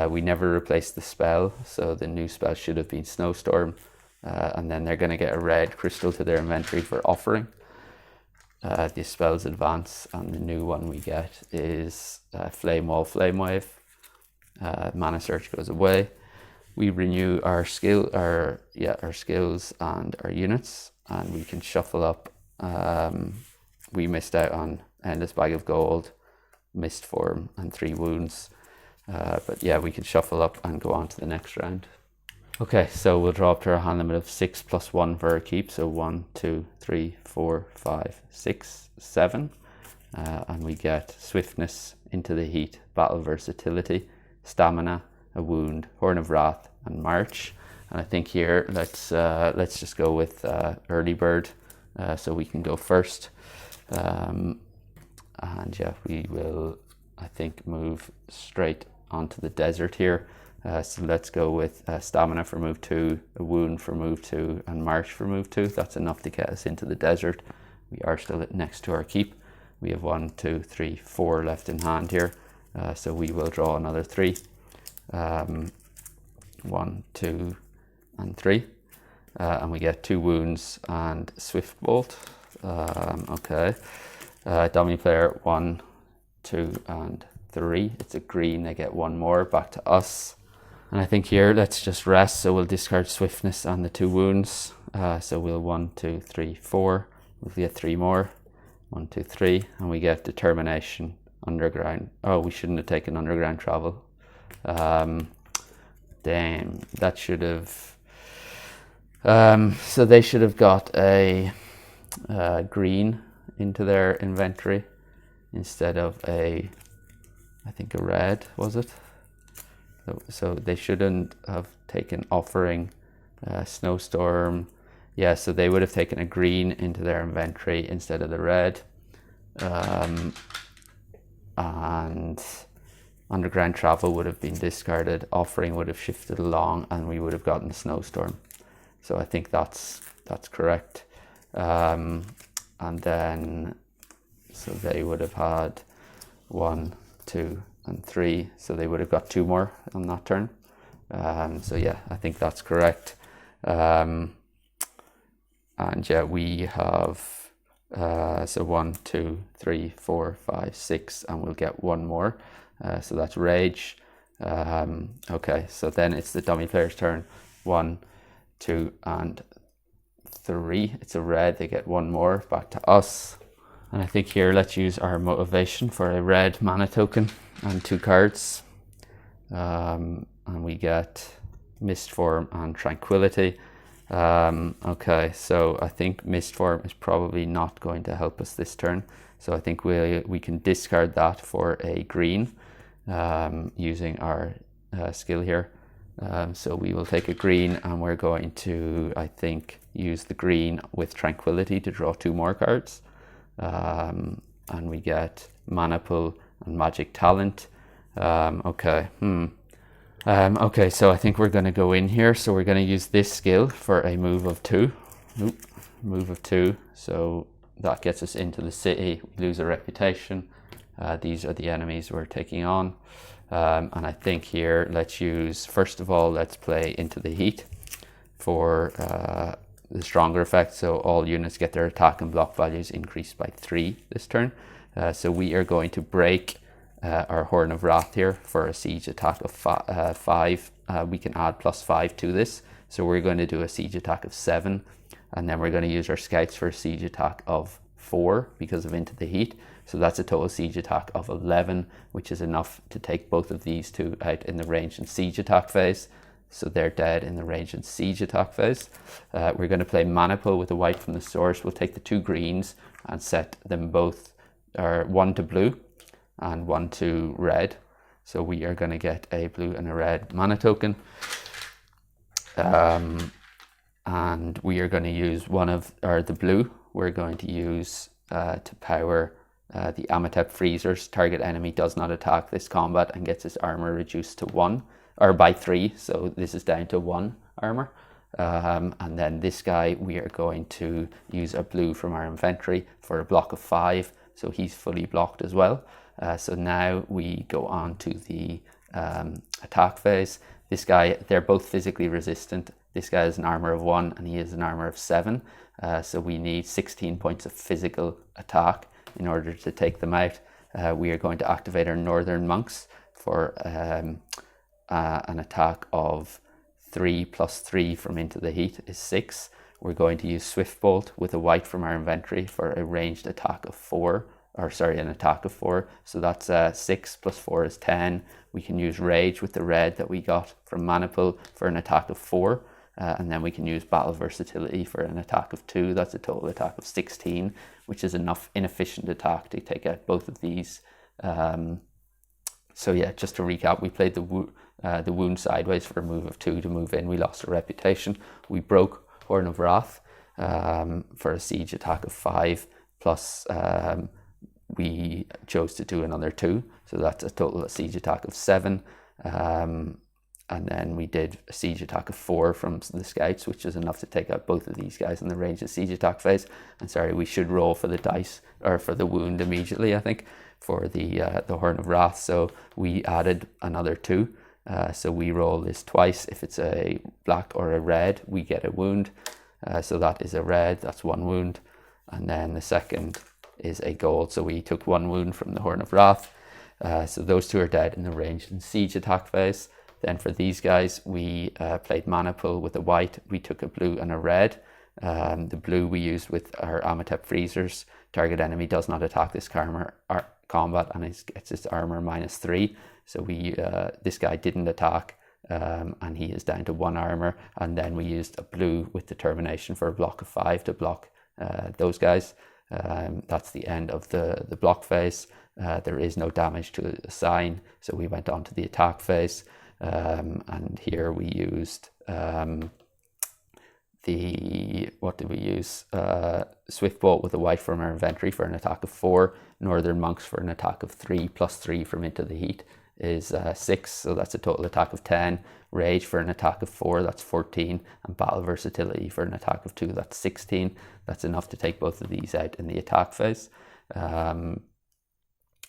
We never replaced the spell, so the new spell should have been Snowstorm. And then they're going to get a red crystal to their inventory for Offering. The spells advance, and the new one we get is Flame Wall, Flame Wave. Mana Search goes away. We renew our skills and our units, and we can shuffle up. We missed out on Endless Bag of Gold, Mist Form, and 3 wounds. But yeah, we can shuffle up and go on to the next round. Okay, so we'll draw up to our hand limit of 6 plus 1 for our keep. So 1, 2, 3, 4, 5, 6, 7. And we get swiftness, into the heat, battle versatility, stamina, a wound, horn of wrath, and march. And I think here let's just go with early bird, so we can go first. And yeah, we will, I think, move straight onto the desert here. So let's go with stamina for move 2, a wound for move 2, and march for move 2. That's enough to get us into the desert. We are still next to our keep. We have 1, 2, 3, 4 left in hand here. So we will draw another 3. 1, 2, and 3. And we get 2 wounds and swift bolt. Okay. Dummy player 1, 2, and 3. It's a green. They get 1 more. Back to us. And I think here let's just rest. So we'll discard swiftness and the 2 wounds. So we'll 1, 2, 3, 4. We'll get 3 more. 1, 2, 3, and we get determination, underground. Oh, we shouldn't have taken underground travel. Damn, that should have. So they should have got a green into their inventory instead of I think a red, was it? So they shouldn't have taken offering, snowstorm. Yeah, so they would have taken a green into their inventory instead of the red. And underground travel would have been discarded. Offering would have shifted along, and we would have gotten the snowstorm. So I think that's correct. And then, so they would have had 1, 2, and 3. So they would have got 2 more on that turn. So yeah, I think that's correct. And yeah, we have so 1, 2, 3, 4, 5, 6, and we'll get 1 more. So that's rage. Okay, so then it's the dummy player's turn. 1, 2, and 3. It's a red. They get 1 more. Back to us. And I think here let's use our motivation for a red mana token and 2 cards. And we get Mist Form and Tranquility. Okay, so I think Mist Form is probably not going to help us this turn. So I think we can discard that for a green, using our skill here. So we will take a green, and we're going to, I think, use the green with Tranquility to draw 2 more cards. And we get Mana Pool and Magic Talent. Okay. Okay, so I think we're going to go in here. So we're going to use this skill for a move of 2. Move of 2. So that gets us into the city. We lose a reputation. These are the enemies we're taking on. And I think here, let's use, first of all, let's play Into the Heat for the stronger effect. So all units get their attack and block values increased by 3 this turn. So we are going to break our Horn of Wrath here for a siege attack of 5. We can add +5 to this. So we're going to do a siege attack of 7. And then we're going to use our scouts for a siege attack of 4 because of Into the Heat. So that's a total siege attack of 11, which is enough to take both of these 2 out in the range and siege attack phase. So they're dead in the range and siege attack phase. We're going to play Mana Pool with a white from the source. We'll take the 2 greens and set them both, or 1 to blue and 1 to red. So we are going to get a blue and a red mana token. And we are going to use the blue, we're going to use to power the Amatep Freezers. Target enemy does not attack this combat and gets his armor reduced to 1, or by 3. So this is down to 1 armor. And then this guy, we are going to use a blue from our inventory for a block of 5. So he's fully blocked as well. So now we go on to the attack phase. This guy, they're both physically resistant. This guy has an armor of 1 and he has an armor of 7. So we need 16 points of physical attack in order to take them out. We are going to activate our Northern Monks for an attack of 3 + 3 from Into the Heat is 6. We're going to use Swift Bolt with a white from our inventory for a ranged attack of 4 or sorry, an attack of 4. So that's 6 plus 4 is 10. We can use Rage with the red that we got from Mana Pool for an attack of 4. And then we can use Battle Versatility for an attack of 2. That's a total attack of 16, which is enough inefficient attack to take out both of these. So yeah, just to recap, we played the wound sideways for a move of 2 to move in. We lost a reputation. We broke Horn of Wrath for a siege attack of 5, plus we chose to do another 2. So that's a total siege attack of 7. And then we did a siege attack of 4 from the scouts, which is enough to take out both of these guys in the range of siege attack phase. And sorry, we should roll for the dice, or for the wound immediately, I think, for the Horn of Wrath. So we added another 2. So we roll this twice. If it's a black or a red, we get a wound. So that is a red, that's 1 wound. And then the second is a gold. So we took 1 wound from the Horn of Wrath. So those 2 are dead in the ranged and siege attack phase. Then for these guys, we played Mana Pool with a white. We took a blue and a red. The blue we used with our Amatep Freezers. Target enemy does not attack this combat and it gets its armor -3. So we this guy didn't attack and he is down to 1 armor. And then we used a blue with Determination for a block of 5 to block those guys. That's the end of the block phase. There is no damage to assign, so we went on to the attack phase. And here we used what did we use? Swift Bolt with a white from our inventory for an attack of 4. Northern Monks for an attack of 3, plus 3 from Into the Heat is 6, so that's a total attack of 10. Rage for an attack of 4, that's 14. And Battle Versatility for an attack of 2, that's 16. That's enough to take both of these out in the attack phase.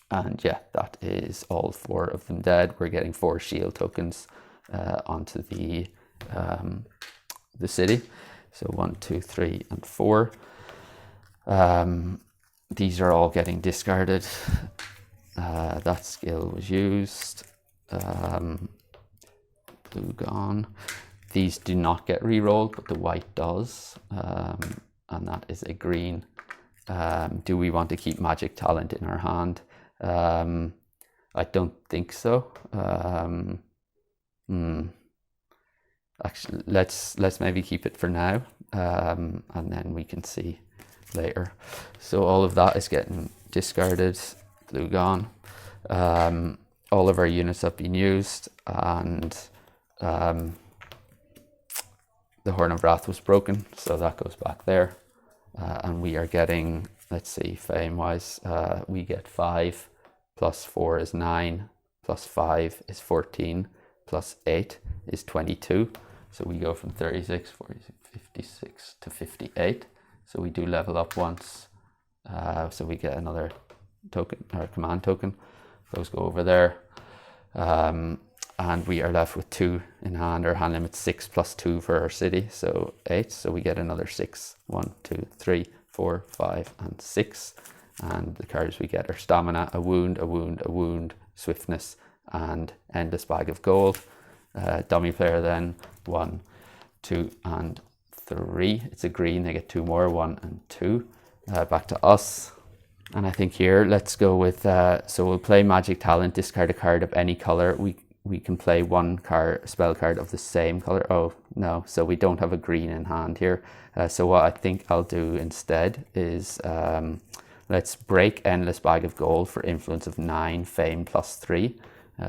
And yeah, that is all 4 of them dead. We're getting 4 shield tokens onto the city. So 1, 2, 3, and 4. These are all getting discarded. That skill was used. Blue gone. These do not get re-rolled, but the white does. And that is a green. Do we want to keep Magic Talent in our hand? I don't think so. Actually, let's maybe keep it for now, and then we can see later. So all of that is getting discarded. Blue gone. All of our units have been used, and the Horn of Wrath was broken, so that goes back there. And we are getting, let's see, fame wise, we get 5 plus 4 is 9, plus 5 is 14, plus 8 is 22. So we go from 36, 46, 56 to 58. So we do level up once. So we get another token, or command token. Those go over there. And we are left with 2 in hand. Our hand limit's 6 plus 2 for our city, so 8. So we get another 6. 1, 2, 3, 4, 5, and 6. And the cards we get are Stamina, a wound, a wound, a wound, Swiftness, and Endless Bag of Gold. Dummy player then 1, 2, and 3. It's a green. They get 2 more, 1 and 2. Back to us. And I think here, let's go with, so we'll play Magic Talent, discard a card of any color. We can play 1 spell card of the same color. Oh, no, so we don't have a green in hand here. So what I think I'll do instead is, let's break Endless Bag of Gold for influence of 9, fame plus 3.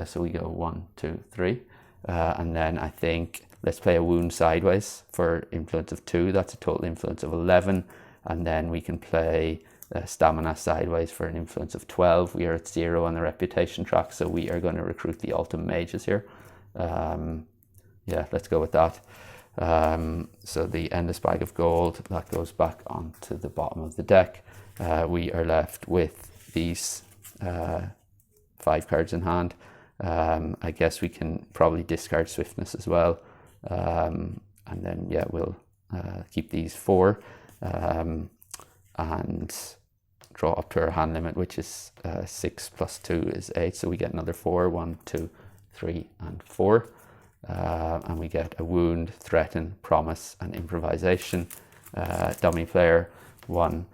So we go 1, 2, 3. And then I think let's play a wound sideways for influence of 2. That's a total influence of 11. And then we can play Stamina sideways for an influence of 12. We are at 0 on the reputation track, so we are going to recruit the ultimate mages here. Yeah, let's go with that. So the Endless Bag of Gold, that goes back onto the bottom of the deck. We are left with these 5 cards in hand. I guess we can probably discard Swiftness as well. And then, yeah, we'll keep these 4. And draw up to our hand limit, which is 6 plus 2 is 8. So we get another 4, 1, 2, 3, and 4. And we get a wound, threaten, promise, and improvisation. Dummy player 1,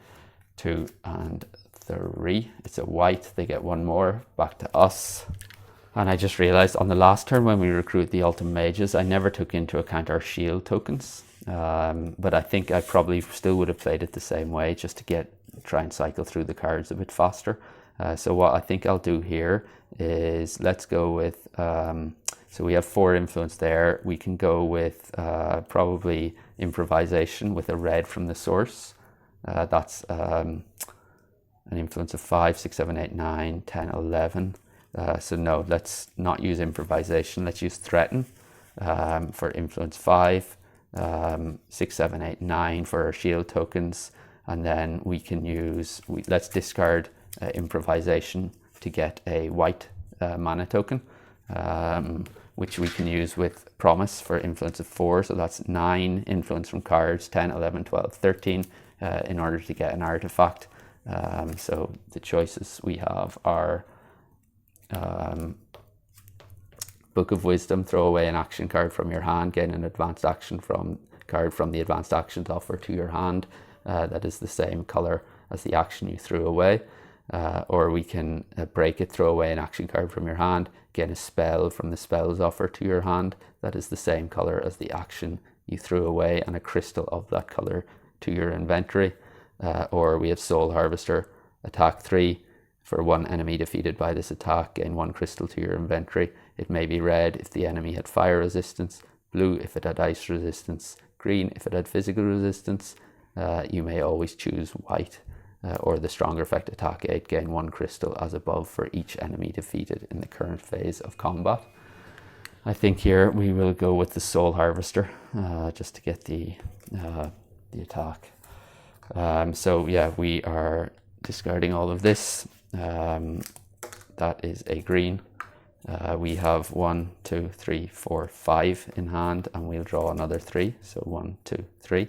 2, and 3. It's a white, they get 1 more, back to us. And I just realized on the last turn when we recruit the Ultimate Mages, I never took into account our shield tokens. But I think I probably still would have played it the same way, just to try and cycle through the cards a bit faster. So what I think I'll do here is, let's go with, so we have 4 influence there. We can go with probably improvisation with a red from the source. That's an influence of 5, 6, 7, 8, 9, 10, 11. So no, let's not use improvisation. Let's use threaten for influence 5, 6, 7, 8, 9 for our shield tokens. And then we can use, let's discard improvisation to get a white mana token, which we can use with promise for influence of 4. So that's 9 influence from cards, 10, 11, 12, 13 in order to get an artifact. So the choices we have are Book of Wisdom, throw away an action card from your hand, gain an advanced action card from the advanced actions offer to your hand. That is the same color as the action you threw away. Or we can break it, throw away an action card from your hand, gain a spell from the spells offer to your hand. That is the same color as the action you threw away, and a crystal of that color to your inventory. Or we have Soul Harvester, attack 3. For 1 enemy defeated by this attack, gain 1 crystal to your inventory. It may be red if the enemy had fire resistance, blue if it had ice resistance, green if it had physical resistance. You may always choose white, or the stronger effect, attack 8, gain 1 crystal as above for each enemy defeated in the current phase of combat. I think here we will go with the Soul Harvester, just to get the attack. So yeah, we are discarding all of this. That is a green. We have 1, 2, 3, 4, 5 in hand, and we'll draw another 3. So 1, 2, 3,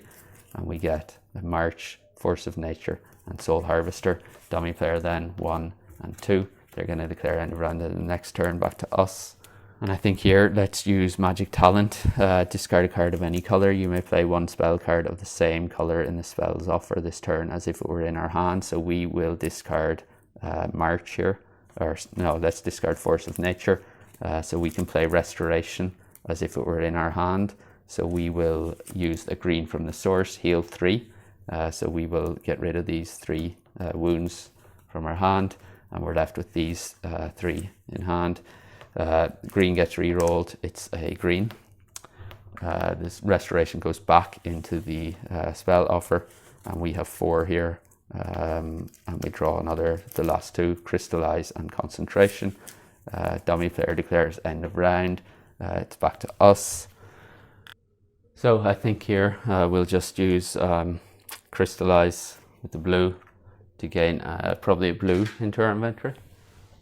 and we get a March, Force of Nature, and Soul Harvester. Dummy player then 1 and 2. They're going to declare end of round in the next turn, back to us. And I think here, let's use Magic Talent. Discard a card of any color. You may play 1 spell card of the same color in the spell's offer this turn as if it were in our hand. So we will discard March here, or no, let's discard Force of Nature. So we can play Restoration as if it were in our hand. So we will use a green from the source, heal 3. So we will get rid of these 3 wounds from our hand, and we're left with these 3 in hand. Green gets re-rolled, it's a green. This Restoration goes back into the spell offer, and we have 4 here. And we draw the last 2, Crystallize and Concentration. Dummy player declares end of round. It's back to us. So I think here we'll just use Crystallize with the blue to gain probably a blue into our inventory.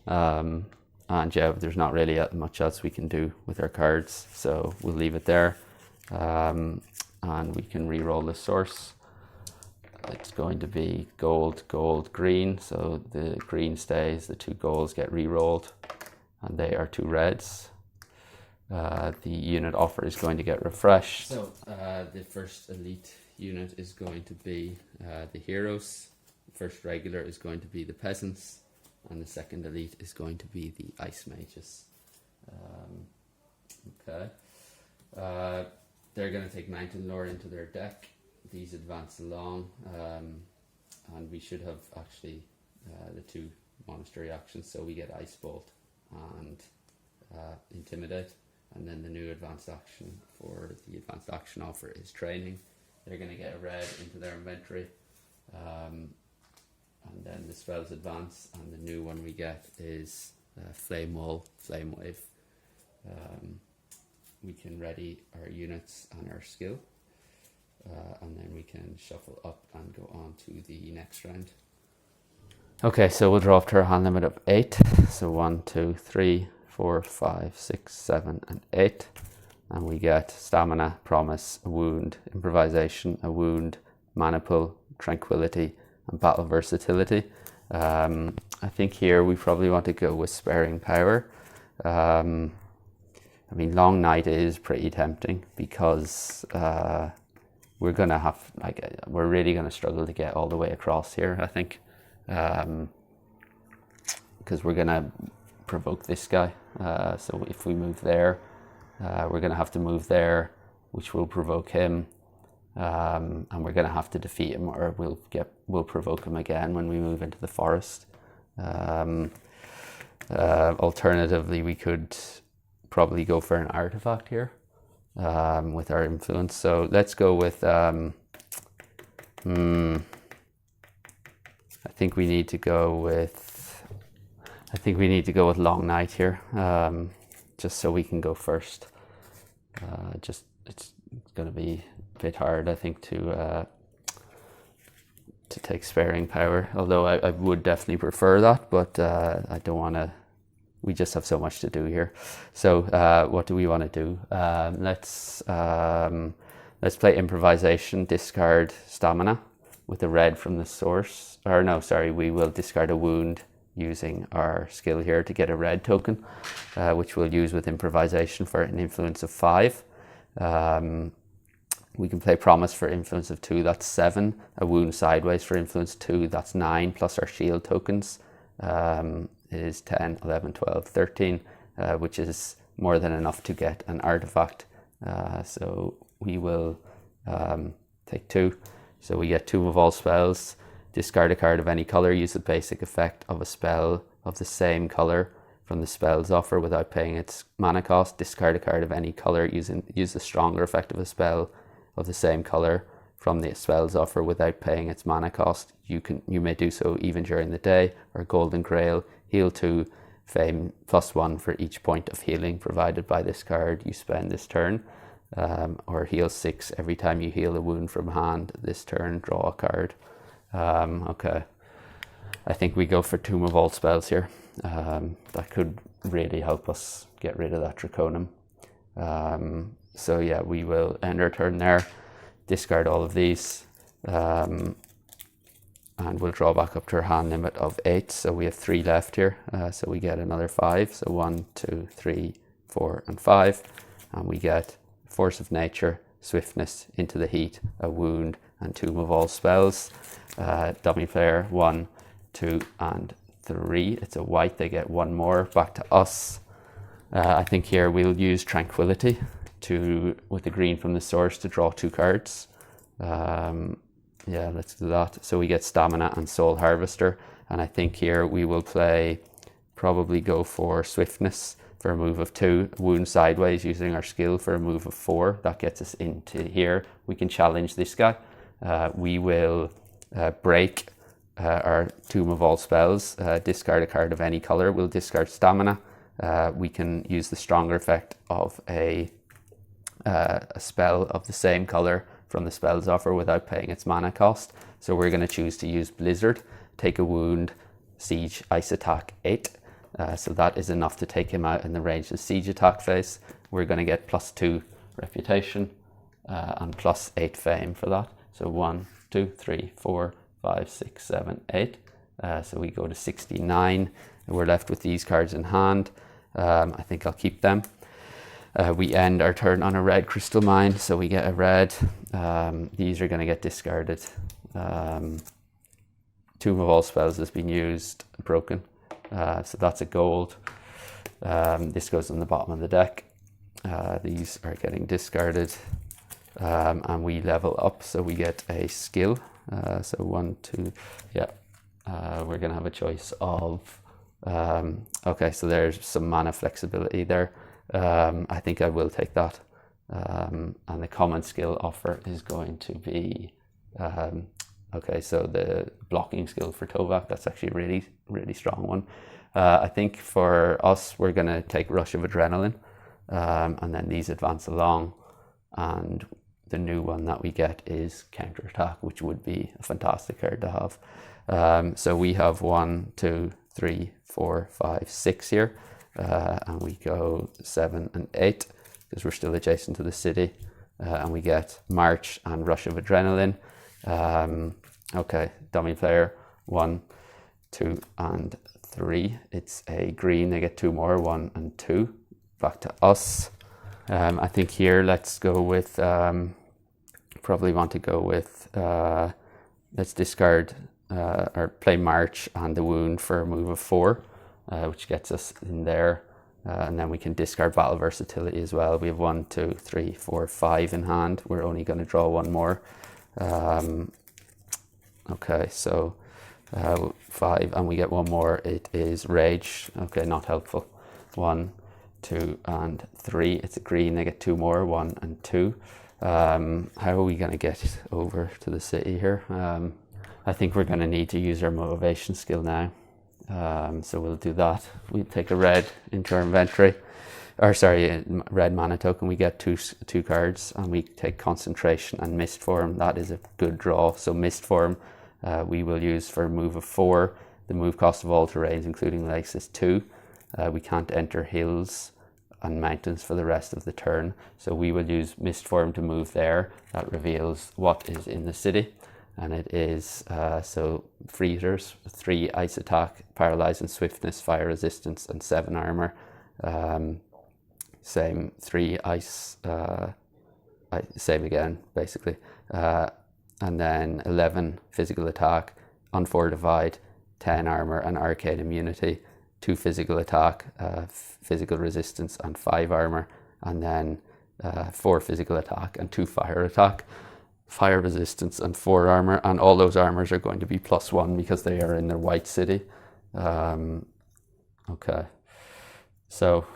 And yeah, there's not really much else we can do with our cards, so we'll leave it there. And we can re-roll the source. It's going to be gold, gold, green. So the green stays, the 2 golds get re-rolled, and they are 2 reds. The unit offer is going to get refreshed. So the first elite unit is going to be the heroes. The first regular is going to be the peasants, and the second elite is going to be the ice mages. Okay. They're going to take Mountain Lore into their deck. These advance along, and we should have actually the 2 monastery actions, so we get Ice Bolt and Intimidate, and then the new advanced action for the advanced action offer is Training. They're going to get a red into their inventory, and then the spells advance, and the new one we get is Flame Wall, Flame Wave. We can ready our units and our skill. And then we can shuffle up and go on to the next round. Okay, so we'll draw up to our hand limit of 8. So 1, 2, 3, 4, 5, 6, 7, and 8. And we get Stamina, Promise, a Wound, Improvisation, a Wound, Mana Pull, Tranquility, and Battle Versatility. I think here we probably want to go with Sparing Power. I mean, Long Night is pretty tempting because we're gonna have we're really gonna struggle to get all the way across here, I think. because we're gonna provoke this guy. So if we move there, we're gonna have to move there, which will provoke him, and we're gonna have to defeat him, or we'll provoke him again when we move into the forest. Alternatively, we could probably go for an artifact here with our influence. So let's go with I think we need to go with Long Night here, just so we can go first. It's going to be a bit hard, I think, to take sparing power. Although I would definitely prefer that, but I don't want to. We just have so much to do here. So what do we want to do? Let's play improvisation. Discard stamina with a red from the source. Or no, sorry, we will discard a wound using our skill here to get a red token, which we'll use with improvisation for an influence of 5. We can play promise for influence of 2, that's 7. A wound sideways for influence 2, that's 9, plus our shield tokens is 10, 11, 12, 13, which is more than enough to get an artifact. So we will take 2. So we get Tomb of all spells, discard a card of any color, use the basic effect of a spell of the same color from the spells offer without paying its mana cost. Discard a card of any color, use the stronger effect of a spell of the same color from the spells offer without paying its mana cost. You may do so even during the day. Or Golden Grail, heal 2, fame +1 for each point of healing provided by this card you spend this turn. Or heal 6 every time you heal a wound from hand this turn, draw a card. Okay, I think we go for Tomb of all spells here. That could really help us get rid of that Draconum. So yeah, we will end our turn there, discard all of these, and we'll draw back up to our hand limit of 8. So we have 3 left here, so we get another 5. So 1, 2, 3, 4, and 5, and we get Force of Nature, Swiftness, Into the Heat, a wound, and Tomb of all spells. Dummy player 1, 2, and 3. It's a white, they get 1 more. Back to us. I think here we'll use Tranquility with the green from the source to draw 2 cards. Yeah, let's do that. So we get Stamina and Soul Harvester, and I think here we will probably go for Swiftness for a move of 2, wound sideways using our skill for a move of 4. That gets us into here. We can challenge this guy. We will break our Tomb of all spells, discard a card of any color. We'll discard Stamina. We can use the stronger effect of a spell of the same color from the spells offer without paying its mana cost. So we're going to choose to use Blizzard, take a wound, siege, ice attack 8. So that is enough to take him out in the range of siege attack phase. We're going to get +2 reputation and +8 fame for that. So 1, 2, 3, 4, 5, 6, 7, 8. So we go to 69. And we're left with these cards in hand. I think I'll keep them. We end our turn on a red crystal mine, so we get a red. These are going to get discarded. Tomb of all spells has been used, broken. So that's a gold. This goes on the bottom of the deck. These are getting discarded. And we level up, so we get a skill. So 1, 2, yeah. We're going to have a choice of... okay, so there's some mana flexibility there. I think I will take that. And the common skill offer is going to be... okay, so the blocking skill for Tovak, that's actually a really, really strong one. I think for us, we're going to take Rush of Adrenaline, and then these advance along. And the new one that we get is Counterattack, which would be a fantastic card to have. So we have 1, 2, 3, 4, 5, 6 here. And we go 7 and 8 because we're still adjacent to the city. And we get March and Rush of Adrenaline. Okay, dummy player 1, 2, and 3. It's a green, they get 2 more, 1 and 2. Back to us. I think here let's go with, probably want to go with, let's discard or play March and the Wound for a move of 4, which gets us in there. And then we can discard Battle Versatility as well. We have 1, 2, 3, 4, 5 in hand. We're only going to draw 1 more. Okay, so 5, and we get 1 more. It is Rage. Okay, not helpful. 1, 2, and 3. It's a green. I get 2 more. 1 and 2. How are we going to get over to the city here? I think we're going to need to use our motivation skill now. So we'll do that. We'll take a red into our inventory, or sorry, red mana token. We get two cards, and we take concentration and Mist Form. That is a good draw. So Mist Form we will use for a move of 4. The move cost of all terrains, including lakes, is 2. We can't enter hills and mountains for the rest of the turn, so we will use Mist Form to move there. That reveals what is in the city, and it is so freezers, 3 ice attack, paralyze and swiftness, fire resistance, and 7 armor. Same 3 ice, same again basically, and then 11 physical attack, unfortified, 10 armor and arcane immunity, 2 physical attack, physical resistance, and 5 armor, and then 4 physical attack and 2 fire attack, fire resistance, and 4 armor. And all those armors are going to be +1 because they are in their white city. Okay, so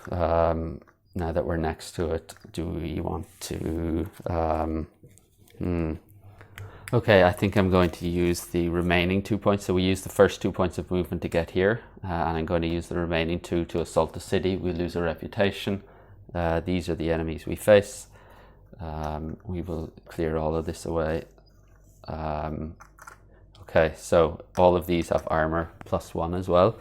now that we're next to it, do we want to okay, I think I'm going to use the remaining 2 points. So we use the first 2 points of movement to get here, and I'm going to use the remaining 2 to assault the city. We lose a reputation. These are the enemies we face. We will clear all of this away. Okay, so all of these have armor +1 as well.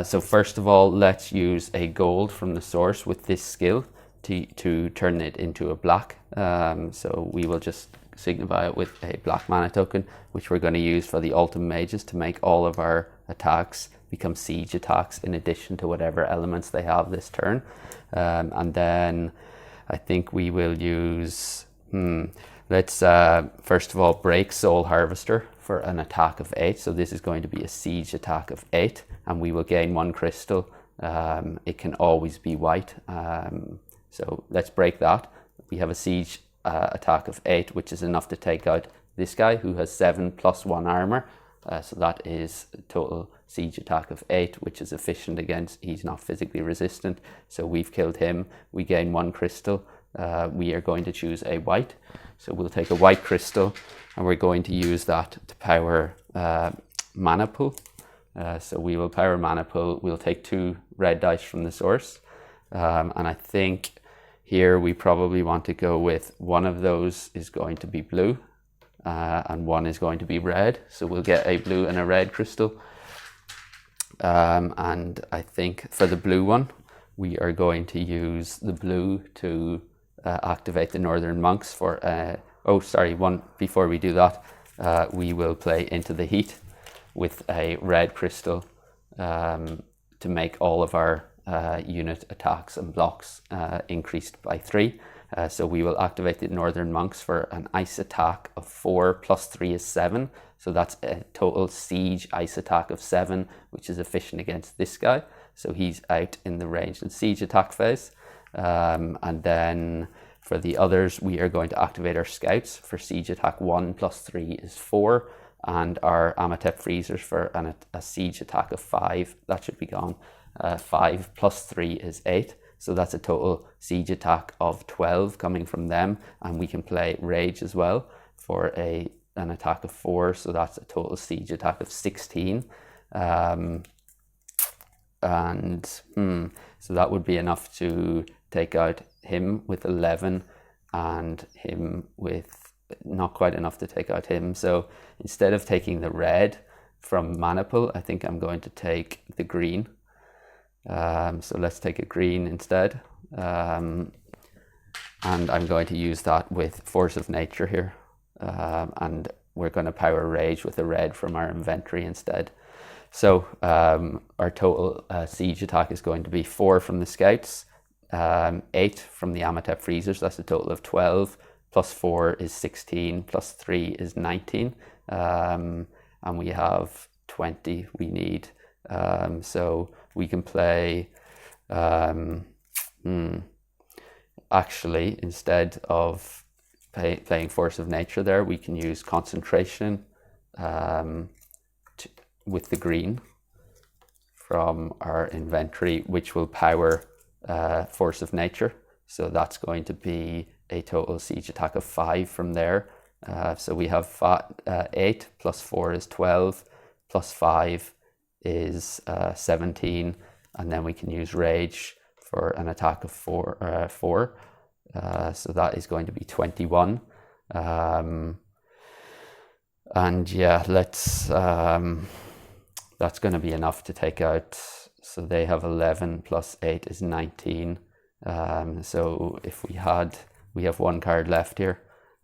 So first of all, let's use a gold from the source with this skill to turn it into a black. So we will just signify it with a black mana token, which we're going to use for the Ultimate Mages to make all of our attacks become siege attacks in addition to whatever elements they have this turn. And then I think we will use, let's first of all break Soul Harvester for an attack of 8. So this is going to be a siege attack of 8, and we will gain 1 crystal. It can always be white. So let's break that. We have a siege attack of 8, which is enough to take out this guy who has 7 +1 armor. So that is a total siege attack of 8, which is efficient against, he's not physically resistant. So we've killed him. We gain 1 crystal. We are going to choose a white. So we'll take a white crystal, and we're going to use that to power mana pool. So we will power mana pool. We'll take 2 red dice from the source. And I think here we probably want to go with one of those is going to be blue, and one is going to be red. So we'll get a blue and a red crystal. And I think for the blue one, we are going to use the blue to activate the Northern Monks for, before we do that, we will play Into the Heat with a red crystal to make all of our unit attacks and blocks increased by 3. So we will activate the Northern Monks for an ice attack of 4 +3 is 7. So that's a total siege ice attack of 7, which is efficient against this guy. So he's out in the ranged and siege attack phase. And then for the others, we are going to activate our scouts for siege attack 1 +3 is 4. And our Amatep freezers for a siege attack of 5. That should be gone. 5 +3 is 8. So that's a total siege attack of 12 coming from them. And we can play Rage as well for an attack of 4. So that's a total siege attack of 16. So that would be enough to take out him with 11 and him with not quite enough to take out him. So instead of taking the red from mana pool, I think I'm going to take the green. So let's take a green instead. And I'm going to use that with Force of Nature here. And we're going to power Rage with a red from our inventory instead. So our total siege attack is going to be 4 from the scouts, 8 from the Amatep freezers. That's a total of 12. +4 is 16. +3 is 19. and we have 20 we need. So we can play, actually, instead of playing Force of Nature there, we can use Concentration with the green from our inventory, which will power Force of Nature. So that's going to be a total siege attack of 5 from there. So we have 8 plus 4 is 12, plus 5 is 17, and then we can use Rage for an attack of 4. So that is going to be 21. And yeah, let's that's going to be enough to take out. So they have 11 plus 8 is 19. So if we have 1 card left here.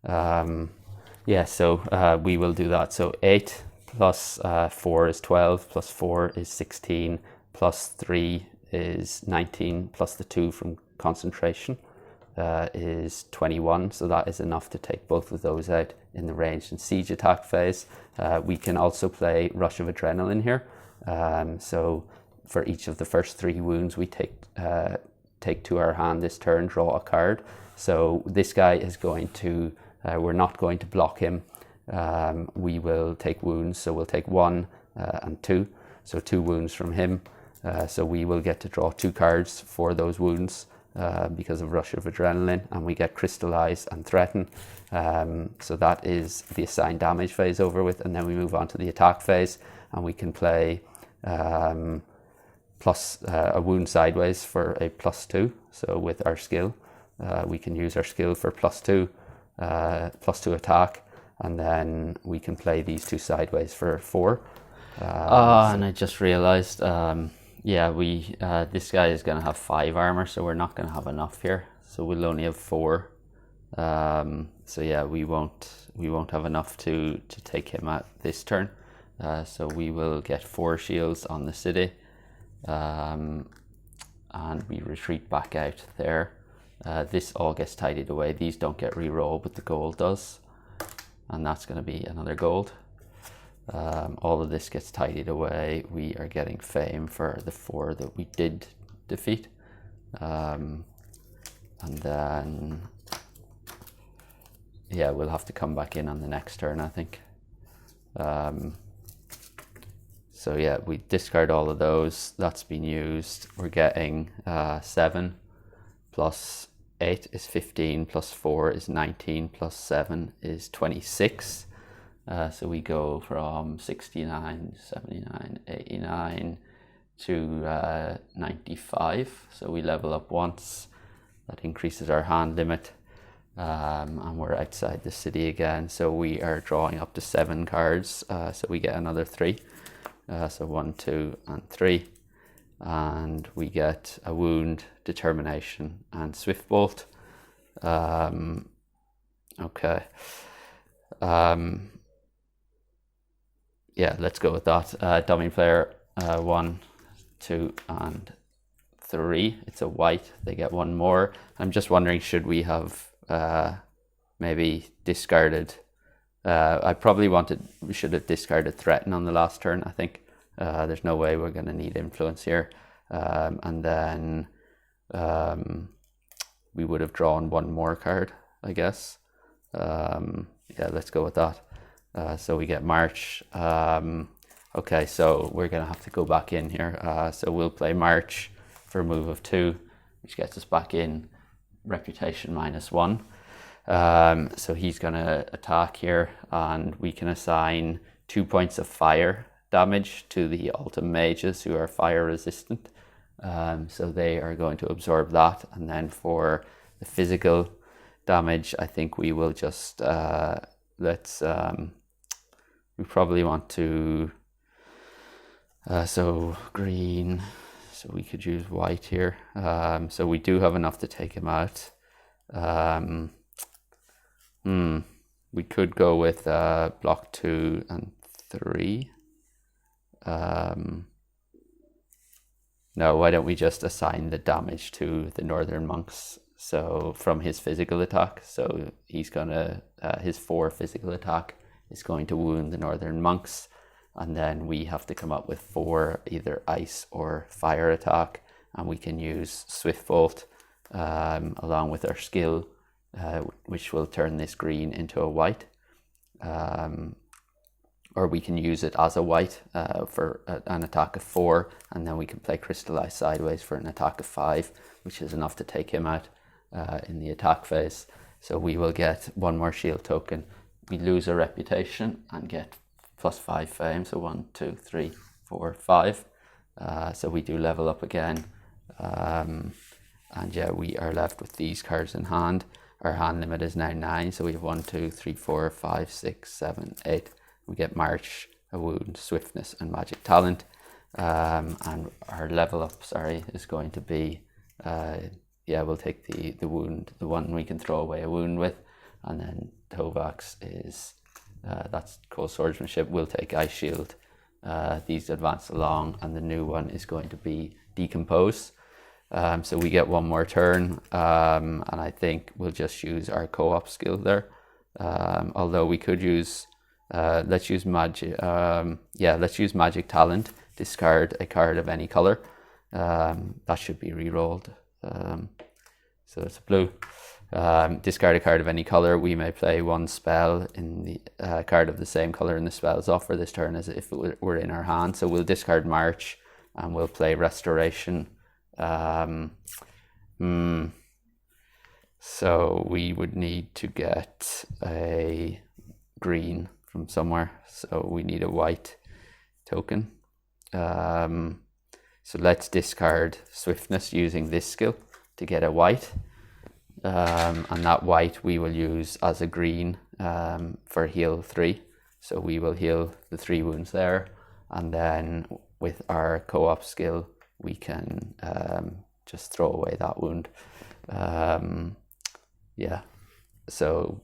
Yeah, so we will do that. So 8 plus 4 is 12, plus 4 is 16, plus 3 is 19, plus the 2 from Concentration is 21. So that is enough to take both of those out in the ranged and siege attack phase. We can also play Rush of Adrenaline here. So for each of the first 3 wounds, we take to our hand this turn, draw a card. So this guy is going to, we're not going to block him. We will take wounds, so we'll take 1 and 2. So 2 wounds from him. So we will get to draw 2 cards for those wounds because of Rush of Adrenaline, and we get Crystallize and Threaten. So that is the assigned damage phase over with, and then we move on to the attack phase, and we can play plus a wound sideways for a +2. So with our skill, we can use our skill for +2 attack, and then we can play these 2 sideways for 4. And I just realized, yeah, this guy is going to have 5 armor, so we're not going to have enough here. So we'll only have 4. So yeah, we won't have enough to take him out this turn. So we will get 4 shields on the city, and we retreat back out there. This all gets tidied away. These don't get re-roll, but the gold does, and that's going to be another gold. All of this gets tidied away. We are getting fame for the 4 that we did defeat, and then yeah, we'll have to come back in on the next turn, I think. So yeah, we discard all of those. That's been used. We're getting 7 plus 8 is 15, plus 4 is 19, plus 7 is 26. So we go from 69, 79, 89 to 95. So we level up once. That increases our hand limit. And we're outside the city again. So we are drawing up to 7 cards. So we get another 3. So 1, 2, and 3. And we get a wound, determination, and swift bolt. Okay. Yeah, let's go with that. Dummy player 1, 2, and 3. It's a white. They get 1 more. I'm just wondering, should we have maybe discarded? We should have discarded Threaten on the last turn, I think. There's no way we're going to need Influence here. And then we would have drawn 1 more card, I guess. Yeah, let's go with that. So we get March. Okay, so we're going to have to go back in here. So we'll play March for a move of 2, which gets us back in. Reputation -1. So he's going to attack here, and we can assign 2 points of fire damage to the Ultim Mages who are fire resistant. So they are going to absorb that, and then for the physical damage, I think we will just we probably want to so green, so we could use white here. So we do have enough to take him out. We could go with block 2 and 3. No, why don't we just assign the damage to the Northern Monks? So from his physical attack, so he's gonna his 4 physical attack is going to wound the Northern Monks, and then we have to come up with 4 either ice or fire attack, and we can use Swift Bolt along with our skill, which will turn this green into a white. Or we can use it as a white for an attack of 4, and then we can play Crystallize Sideways for an attack of 5, which is enough to take him out in the attack phase. So we will get 1 more shield token. We lose a reputation and get +5 fame, so 1, 2, 3, 4, 5. So we do level up again. And yeah, we are left with these cards in hand. Our hand limit is now 9, so we have 1, 2, 3, 4, 5, 6, 7, 8. We get March, a Wound, Swiftness, and Magic Talent. And our level up, is going to be, we'll take the Wound, the one we can throw away a wound with. And then Tovak's is, that's Cold Swordsmanship. We'll take Ice Shield. These advance along, and the new one is going to be Decompose. So we get 1 more turn, and I think we'll just use our co-op skill there. Although we could use, let's use Magic Talent, discard a card of any color. That should be re-rolled. So it's blue. Discard a card of any color. We may play 1 spell in the card of the same color in the spell's offer this turn as if it were in our hand. So we'll discard March, and we'll play Restoration. So we would need to get a green from somewhere, so we need a white token. So let's discard Swiftness using this skill to get a white, and that white we will use as a green for heal 3. So we will heal the 3 wounds there, and then with our co-op skill we can just throw away that wound. So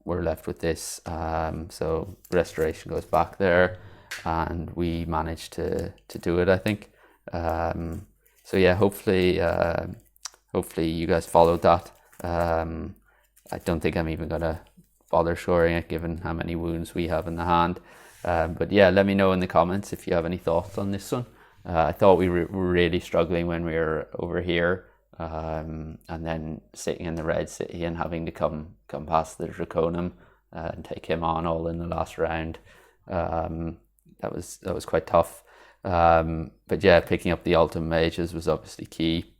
we're left with this. So Restoration goes back there, and we managed to do it, I think. So yeah, hopefully you guys followed that. I don't think I'm even gonna bother scoring it given how many wounds we have in the hand. But yeah, let me know in the comments if you have any thoughts on this one. I thought we were really struggling when we were over here, and then sitting in the red city and having to come past the Draconum and take him on all in the last round. That was quite tough. But yeah, picking up the Ultimate Mages was obviously key.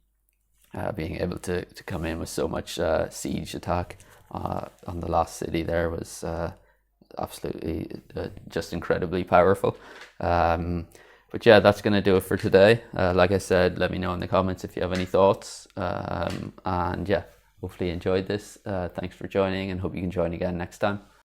Being able to come in with so much siege attack on the last city there was absolutely just incredibly powerful. But yeah, that's going to do it for today. Like I said, let me know in the comments if you have any thoughts. And yeah, hopefully you enjoyed this. Thanks for joining, and hope you can join again next time.